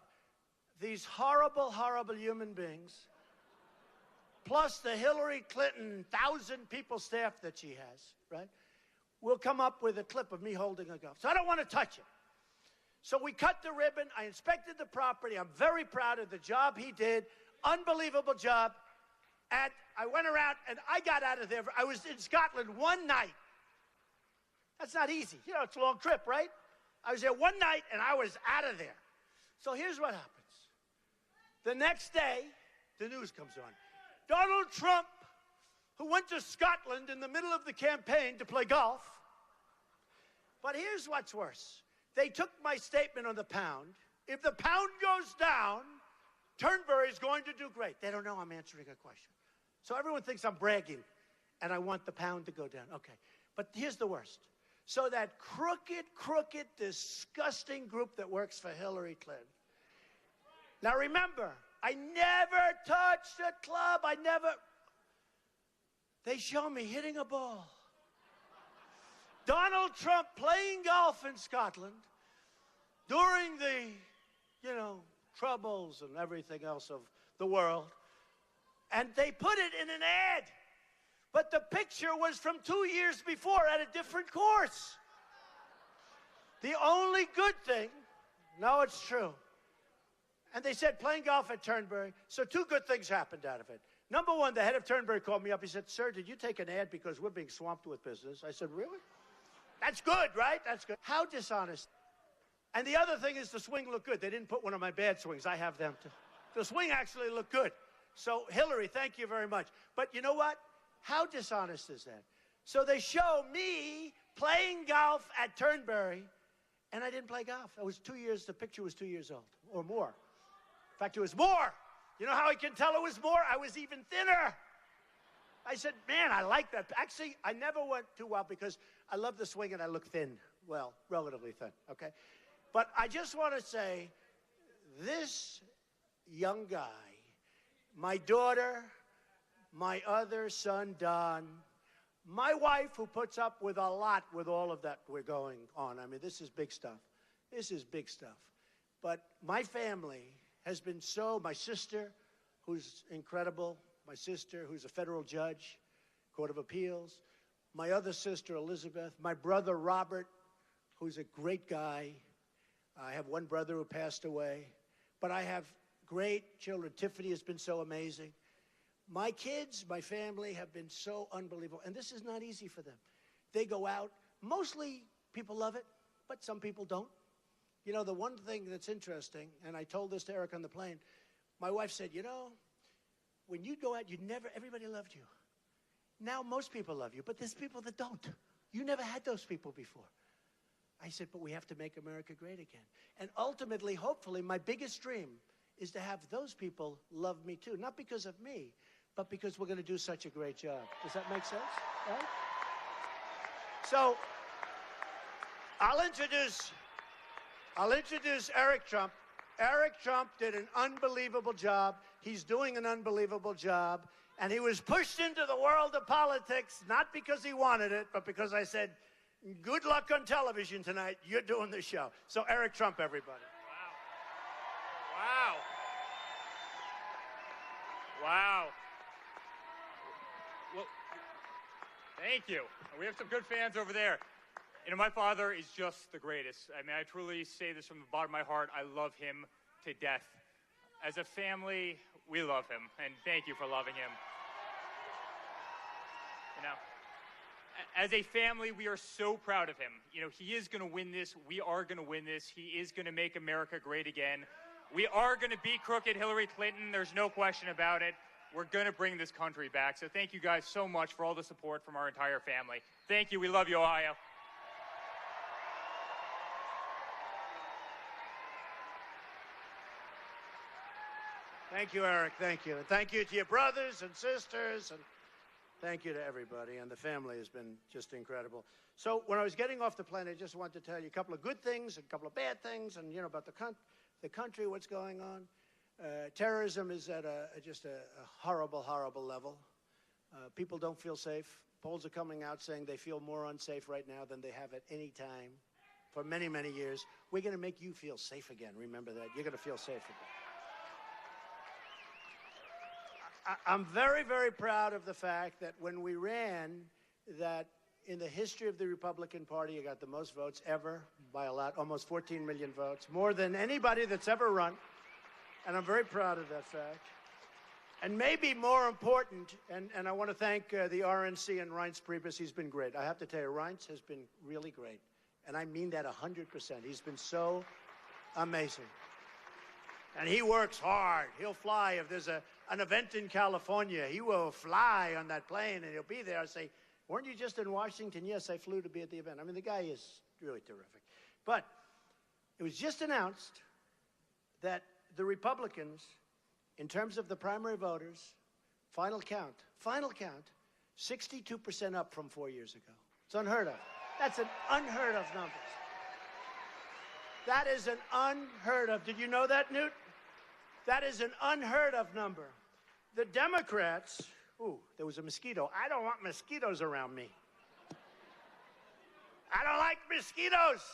these horrible, horrible human beings, plus the Hillary Clinton 1,000-people staff that she has, right, will come up with a clip of me holding a gun. So I don't want to touch it. So we cut the ribbon. I inspected the property. I'm very proud of the job he did. Unbelievable job. And I went around, and I got out of there. I was in Scotland one night. That's not easy. You know, it's a long trip, right? I was there one night, and I was out of there. So here's what happens. The next day, the news comes on. Donald Trump, who went to Scotland in the middle of the campaign to play golf. But here's what's worse. They took my statement on the pound. If the pound goes down, Turnberry's going to do great. They don't know I'm answering a question. So everyone thinks I'm bragging, and I want the pound to go down. Okay. But here's the worst. So that crooked, disgusting group that works for Hillary Clinton. Now remember, I never touched a club. They show me hitting a ball. Donald Trump playing golf in Scotland during the, troubles and everything else of the world. And they put it in an ad. But the picture was from 2 years before at a different course. The only good thing, no, it's true. And they said playing golf at Turnberry. So 2 good things happened out of it. Number one, the head of Turnberry called me up. He said, "Sir, did you take an ad because we're being swamped with business?" I said, "Really? That's good, right? That's good." How dishonest. And the other thing is the swing looked good. They didn't put one of my bad swings. I have them too. The swing actually looked good. So, Hillary, thank you very much. But you know what? How dishonest is that? So they show me playing golf at Turnberry, and I didn't play golf. I was 2 years, the picture was 2 years old, or more. In fact, it was more. You know how I can tell it was more? I was even thinner. I said, man, I like that. Actually, I never went too well because I love the swing and I look thin. Well, relatively thin, okay? But I just want to say, this young guy, my daughter, my other son, Don, my wife, who puts up with a lot with all of that we're going on. I mean, this is big stuff. This is big stuff. But my family has been my sister, who's incredible, my sister, who's a federal judge, Court of Appeals, my other sister, Elizabeth, my brother, Robert, who's a great guy. I have one brother who passed away, but I have great children. Tiffany has been so amazing. My kids, my family have been so unbelievable, and this is not easy for them. They go out. Mostly people love it, but some people don't. You know, the one thing that's interesting, and I told this to Eric on the plane, my wife said, when you go out, everybody loved you. Now most people love you, but there's people that don't. You never had those people before. I said, but we have to make America great again. And ultimately, hopefully, my biggest dream is to have those people love me too. Not because of me, but because we're going to do such a great job. Does that make sense? Right? So, I'll introduce Eric Trump. Eric Trump did an unbelievable job. He's doing an unbelievable job. And he was pushed into the world of politics, not because he wanted it, but because I said, good luck on television tonight. You're doing the show. So Eric Trump, everybody. Wow. Wow. Well, thank you. We have some good fans over there. My father is just the greatest. I mean, I truly say this from the bottom of my heart. I love him to death. As a family, we love him, and thank you for loving him. As a family, we are so proud of him. He is going to win this. We are going to win this. He is going to make America great again. We are going to beat crooked Hillary Clinton. There's no question about it. We're going to bring this country back. So thank you guys so much for all the support from our entire family. Thank you. We love you, Ohio. Thank you, Eric. Thank you. And thank you to your brothers and sisters. And thank you to everybody. And the family has been just incredible. So when I was getting off the plane, I just wanted to tell you a couple of good things and a couple of bad things, and about the country, what's going on. Terrorism is at just a horrible, horrible level. People don't feel safe. Polls are coming out saying they feel more unsafe right now than they have at any time for many, many years. We're going to make you feel safe again. Remember that. You're going to feel safe again. I'm very, very proud of the fact that when we ran, that in the history of the Republican Party, you got the most votes ever by a lot, almost 14 million votes, more than anybody that's ever run. And I'm very proud of that fact. And maybe more important, and I want to thank the RNC and Reince Priebus. He's been great. I have to tell you, Reince has been really great. And I mean that 100%. He's been so amazing. And he works hard. He'll fly. If there's an event in California, he will fly on that plane, and he'll be there. I say, weren't you just in Washington? Yes, I flew to be at the event. I mean, the guy is really terrific. But it was just announced that the Republicans, in terms of the primary voters, final count, 62% up from 4 years ago. It's unheard of. That's an unheard of number. That is an unheard of. Did you know that, Newt? That is an unheard of number. The Democrats, ooh, there was a mosquito. I don't want mosquitoes around me. I don't like mosquitoes.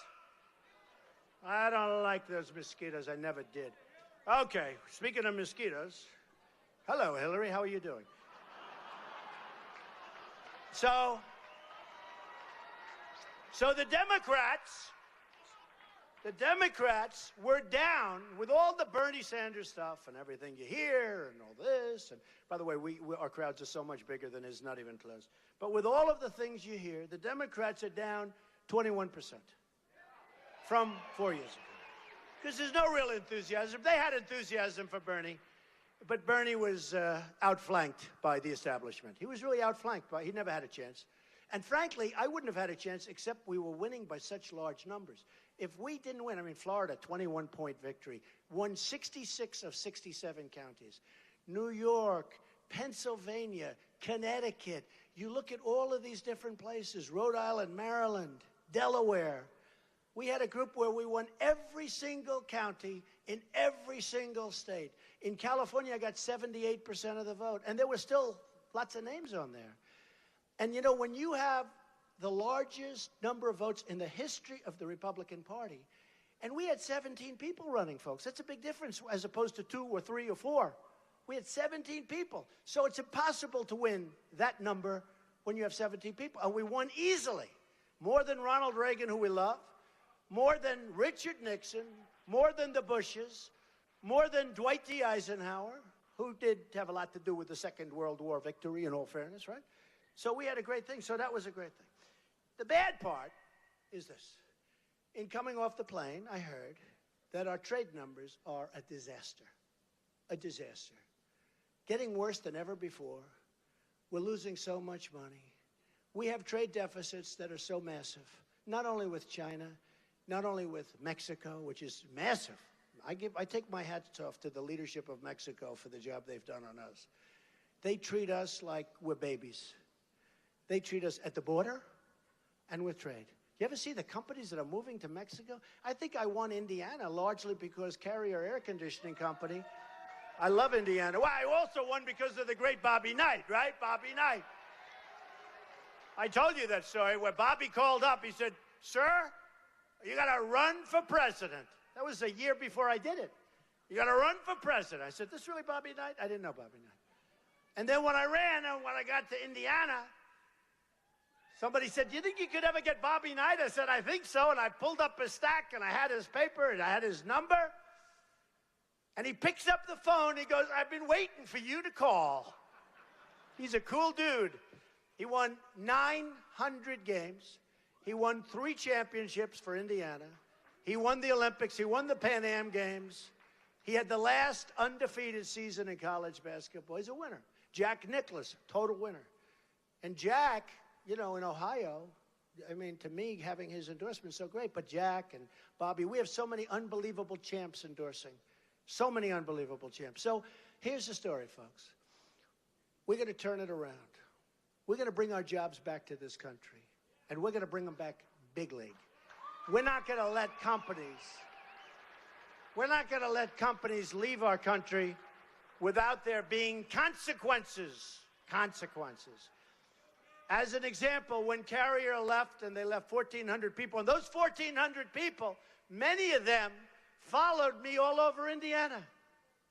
I don't like those mosquitoes. I never did. Okay, speaking of mosquitoes, hello, Hillary. How are you doing? So the Democrats were down with all the Bernie Sanders stuff and everything you hear and all this. And by the way, our crowds are so much bigger than his, not even close. But with all of the things you hear, the Democrats are down 21% from 4 years ago. Because there's no real enthusiasm. They had enthusiasm for Bernie, but Bernie was outflanked by the establishment. He was really outflanked he never had a chance. And frankly, I wouldn't have had a chance except we were winning by such large numbers. If we didn't win, I mean, Florida, 21-point victory, won 66 of 67 counties. New York, Pennsylvania, Connecticut. You look at all of these different places, Rhode Island, Maryland, Delaware. We had a group where we won every single county in every single state. In California, I got 78% of the vote, and there were still lots of names on there. And, you know, when you have the largest number of votes in the history of the Republican Party, and we had 17 people running, folks. That's a big difference as opposed to 2 or 3 or 4. We had 17 people. So it's impossible to win that number when you have 17 people. And we won easily, more than Ronald Reagan, who we love, more than Richard Nixon, more than the Bushes, more than Dwight D. Eisenhower, who did have a lot to do with the Second World War victory, in all fairness, right? So we had a great thing. So that was a great thing. The bad part is this. In coming off the plane, I heard that our trade numbers are a disaster. A disaster. Getting worse than ever before. We're losing so much money. We have trade deficits that are so massive, not only with China, not only with Mexico, which is massive. I take my hats off to the leadership of Mexico for the job they've done on us. They treat us like we're babies. They treat us at the border and with trade. You ever see the companies that are moving to Mexico? I think I won Indiana largely because Carrier Air Conditioning Company. I love Indiana. Well, I also won because of the great Bobby Knight, right? Bobby Knight. I told you that story where Bobby called up. He said, "Sir, you got to run for president." That was a year before I did it. You got to run for president. I said, "This is really Bobby Knight?" I didn't know Bobby Knight. And then when I ran, and when I got to Indiana, somebody said, "Do you think you could ever get Bobby Knight?" I said, "I think so." And I pulled up his stack, and I had his paper, and I had his number. And he picks up the phone. He goes, "I've been waiting for you to call." He's a cool dude. He won 900 games. He won 3 championships for Indiana. He won the Olympics. He won the Pan Am Games. He had the last undefeated season in college basketball. He's a winner. Jack Nicklaus, total winner. And Jack, you know, in Ohio, I mean, to me, having his endorsement is so great. But Jack and Bobby, we have so many unbelievable champs endorsing. So many unbelievable champs. So here's the story, folks. We're going to turn it around. We're going to bring our jobs back to this country. And we're going to bring them back big league. We're not going to let companies leave our country without there being consequences. Consequences. As an example, when Carrier left, and they left 1,400 people, and those 1,400 people, many of them followed me all over Indiana.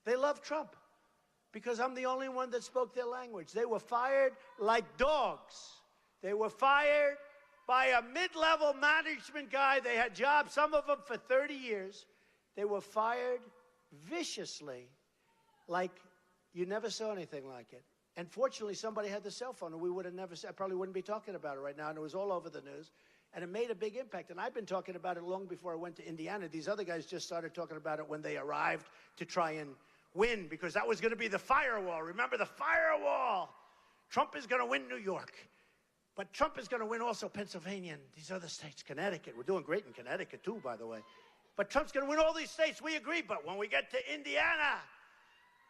They love Trump because I'm the only one that spoke their language. They were fired like dogs. They were fired by a mid-level management guy. They had jobs, some of them for 30 years. They were fired viciously, like you never saw anything like it. And fortunately, somebody had the cell phone, and we would have never, I probably wouldn't be talking about it right now, and it was all over the news. And it made a big impact. And I've been talking about it long before I went to Indiana. These other guys just started talking about it when they arrived to try and win, because that was going to be the firewall. Remember the firewall? Trump is going to win New York. But Trump is going to win also Pennsylvania and these other states, Connecticut. We're doing great in Connecticut, too, by the way. But Trump's going to win all these states. We agree. But when we get to Indiana,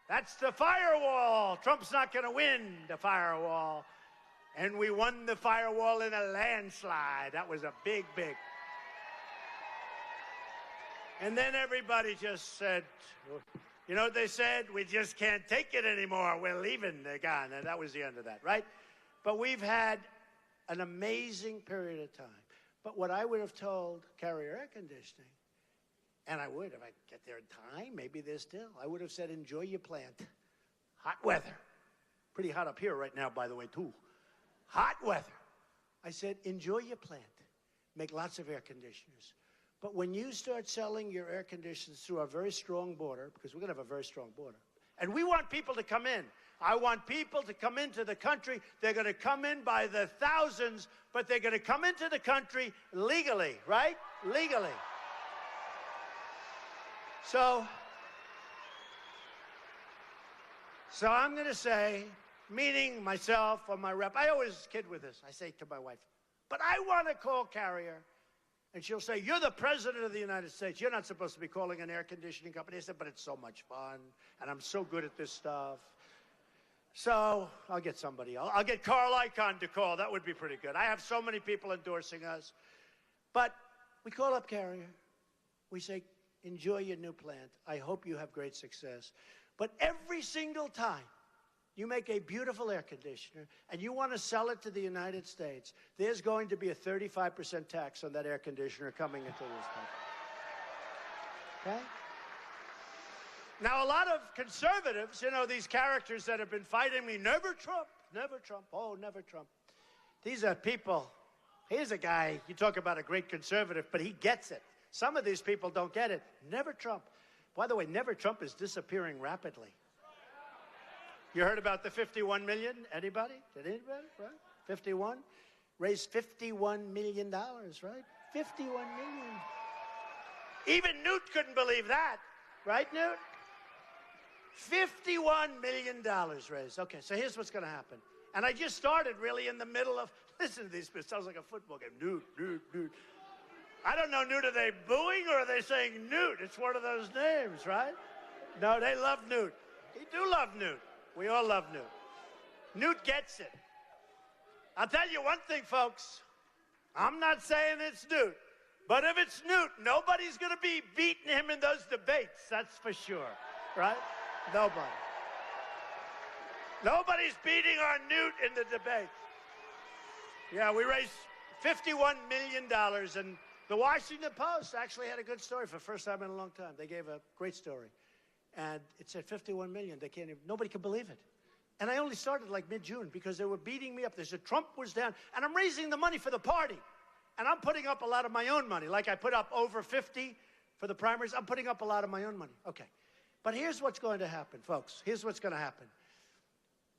that's the firewall. Trump's not going to win the firewall. And we won the firewall in a landslide. That was a big, big. And then everybody just said, you know what they said? We just can't take it anymore. We're leaving. They're gone. And that was the end of that, right? But we've had an amazing period of time. But what I would have told Carrier Air Conditioning, and I would, if I get there in time, maybe they're still, I would have said, enjoy your plant. Hot weather. Pretty hot up here right now, by the way, too. Hot weather. I said, enjoy your plant. Make lots of air conditioners. But when you start selling your air conditioners through a very strong border, because we're going to have a very strong border, and we want people to come in. I want people to come into the country. They're going to come in by the thousands, but they're going to come into the country legally, right? Legally. So I'm going to say, meaning myself or my rep, I always kid with this. I say to my wife, but I want to call Carrier. And she'll say, you're the president of the United States. You're not supposed to be calling an air conditioning company. I said, but it's so much fun, and I'm so good at this stuff. So I'll get somebody else. I'll get Carl Icahn to call. That would be pretty good. I have so many people endorsing us. But we call up Carrier. We say, enjoy your new plant. I hope you have great success. But every single time you make a beautiful air conditioner and you want to sell it to the United States, there's going to be a 35% tax on that air conditioner coming into this country. Okay? Now, a lot of conservatives, you know, these characters that have been fighting me, never Trump, oh, never Trump. These are people, here's a guy, you talk about a great conservative, but he gets it. Some of these people don't get it. Never Trump. By the way, never Trump is disappearing rapidly. You heard about the 51 million? Anybody? Did anybody? Right? 51? Raised $51 million, right? 51 million. Even Newt couldn't believe that. Right, Newt? $51 million raised. Okay, so here's what's going to happen. And I just started really in the middle of, listen to these, it sounds like a football game. Newt, Newt, Newt. I don't know, Newt, are they booing or are they saying Newt? It's one of those names, right? No, they love Newt. They do love Newt. We all love Newt. Newt gets it. I'll tell you one thing, folks. I'm not saying it's Newt, but if it's Newt, nobody's going to be beating him in those debates. That's for sure, right? Nobody. Nobody's beating our Newt in the debates. Yeah, we raised $51 million, and the Washington Post actually had a good story for the first time in a long time. They gave a great story. And it said 51 million. They can't even, nobody can believe it. And I only started like mid-June because they were beating me up. They said Trump was down. And I'm raising the money for the party. And I'm putting up a lot of my own money. Like I put up over 50 for the primaries. I'm putting up a lot of my own money. Okay. But here's what's going to happen, folks. Here's what's going to happen.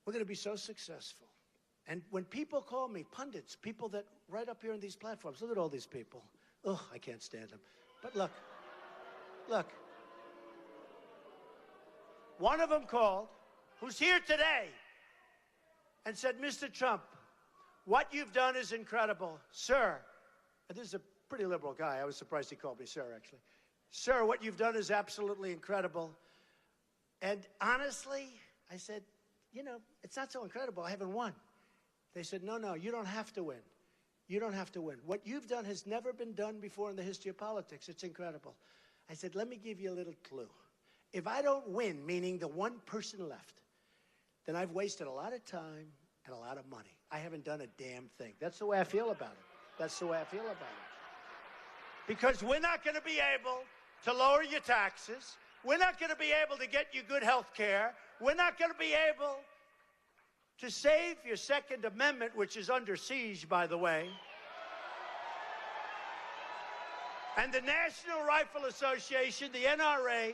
We're going to be so successful. And when people call me, pundits, people that right up here on these platforms, look at all these people. Ugh, I can't stand them. But look. One of them called, who's here today, and said, Mr. Trump, what you've done is incredible. Sir, and this is a pretty liberal guy. I was surprised he called me sir, actually. Sir, what you've done is absolutely incredible. And honestly, I said, you know, it's not so incredible. I haven't won. They said, no, you don't have to win. You don't have to win. What you've done has never been done before in the history of politics. It's incredible. I said, let me give you a little clue. If I don't win, meaning the one person left, then I've wasted a lot of time and a lot of money. I haven't done a damn thing. That's the way I feel about it. That's the way I feel about it. Because we're not going to be able to lower your taxes. We're not going to be able to get you good health care. We're not going to be able to save your Second Amendment, which is under siege, by the way. And the National Rifle Association, the NRA,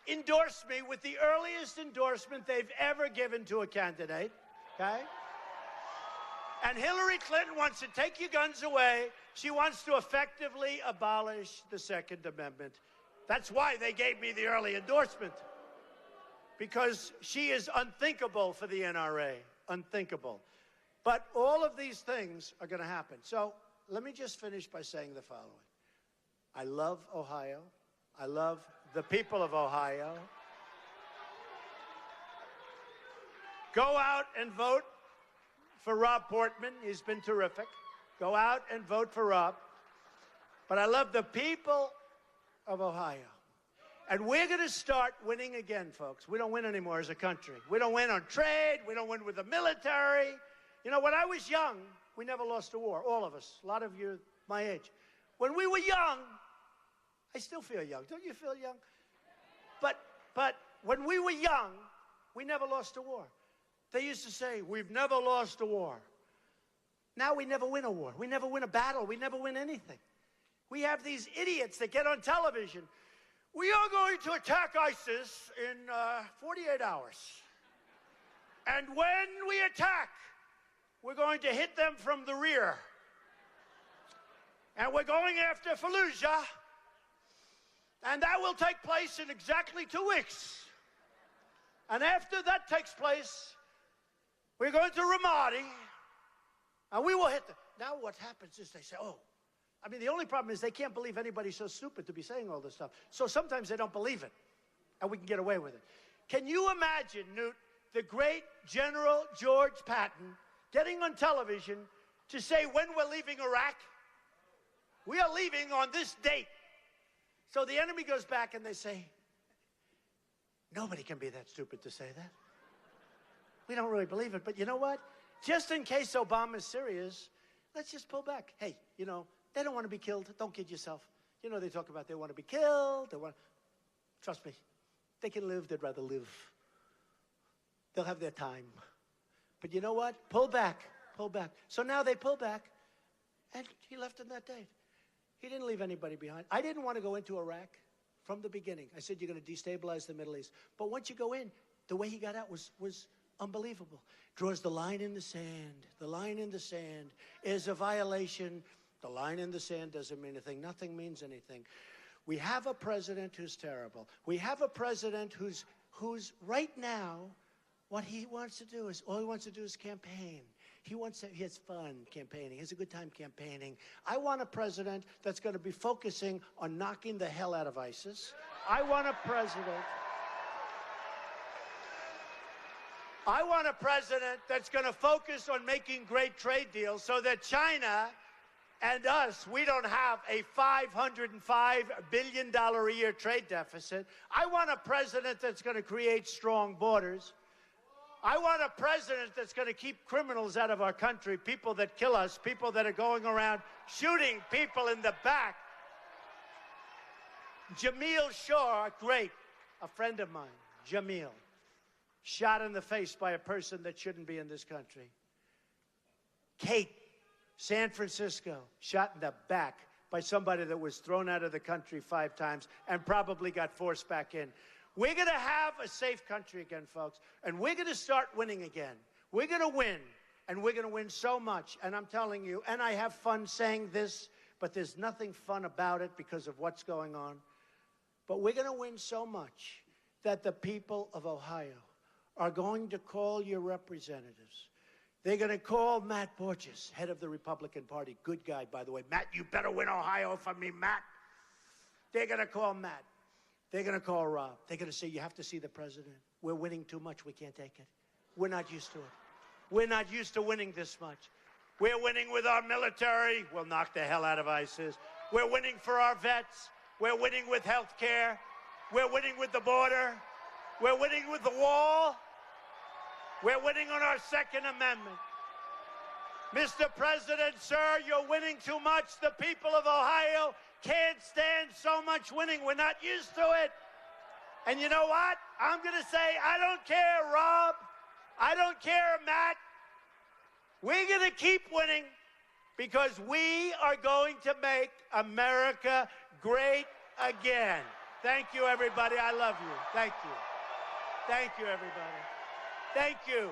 endorsed me with the earliest endorsement they've ever given to a candidate, okay? And Hillary Clinton wants to take your guns away. She wants to effectively abolish the Second Amendment. That's why they gave me the early endorsement, because she is unthinkable for the NRA, unthinkable. But all of these things are going to happen. So let me just finish by saying the following. I love Ohio. I love the people of Ohio. Go out and vote for Rob Portman. He's been terrific. Go out and vote for Rob. But I love the people of Ohio. And we're going to start winning again, folks. We don't win anymore as a country. We don't win on trade. We don't win with the military. You know, when I was young, we never lost a war, all of us. A lot of you my age. When we were young, I still feel young. Don't you feel young? But when we were young, we never lost a war. They used to say, we've never lost a war. Now we never win a war. We never win a battle. We never win anything. We have these idiots that get on television. We are going to attack ISIS in 48 hours. And when we attack, we're going to hit them from the rear. And we're going after Fallujah. And that will take place in exactly 2 weeks. And after that takes place, we're going to Ramadi. And we will hit them. Now what happens is they say, oh, I mean, the only problem is they can't believe anybody's so stupid to be saying all this stuff. So sometimes they don't believe it, and we can get away with it. Can you imagine, Newt, the great General George Patton getting on television to say when we're leaving Iraq? We are leaving on this date. So the enemy goes back and they say, nobody can be that stupid to say that. We don't really believe it, but you know what? Just in case Obama's serious, let's just pull back. Hey, you know, they don't want to be killed. Don't kid yourself. You know, they talk about they want to be killed. Trust me, they can live. They'd rather live. They'll have their time. But you know what? Pull back. Pull back. So now they pull back, and he left on that date. He didn't leave anybody behind. I didn't want to go into Iraq from the beginning. I said, you're going to destabilize the Middle East. But once you go in, the way he got out was unbelievable. Draws the line in the sand. The line in the sand is a violation. The line in the sand doesn't mean anything. Nothing means anything. We have a president who's terrible. We have a president who's right now, what he wants to do is, all he wants to do is campaign. He has fun campaigning. He has a good time campaigning. I want a president that's going to be focusing on knocking the hell out of ISIS. I want a president that's going to focus on making great trade deals so that China and us, we don't have a $505 billion a year trade deficit. I want a president that's going to create strong borders. I want a president that's going to keep criminals out of our country, people that kill us, people that are going around shooting people in the back. Jamil Shaw, great, a friend of mine, Jamil, shot in the face by a person that shouldn't be in this country. Kate, San Francisco, shot in the back by somebody that was thrown out of the country 5 times and probably got forced back in. We're going to have a safe country again, folks, and we're going to start winning again. We're going to win, and we're going to win so much. And I'm telling you, and I have fun saying this, but there's nothing fun about it because of what's going on. But we're going to win so much that the people of Ohio are going to call your representatives. They're going to call Matt Borges, head of the Republican Party. Good guy, by the way. Matt, you better win Ohio for me, Matt. They're going to call Matt. They're going to call Rob. They're going to say, you have to see the president. We're winning too much. We can't take it. We're not used to it. We're not used to winning this much. We're winning with our military. We'll knock the hell out of ISIS. We're winning for our vets. We're winning with health care. We're winning with the border. We're winning with the wall. We're winning on our Second Amendment. Mr. President, sir, you're winning too much. The people of Ohio can't stand so much winning. We're not used to it. And you know what? I'm going to say, I don't care, Rob. I don't care, Matt. We're going to keep winning because we are going to make America great again. Thank you, everybody. I love you. Thank you. Thank you, everybody. Thank you.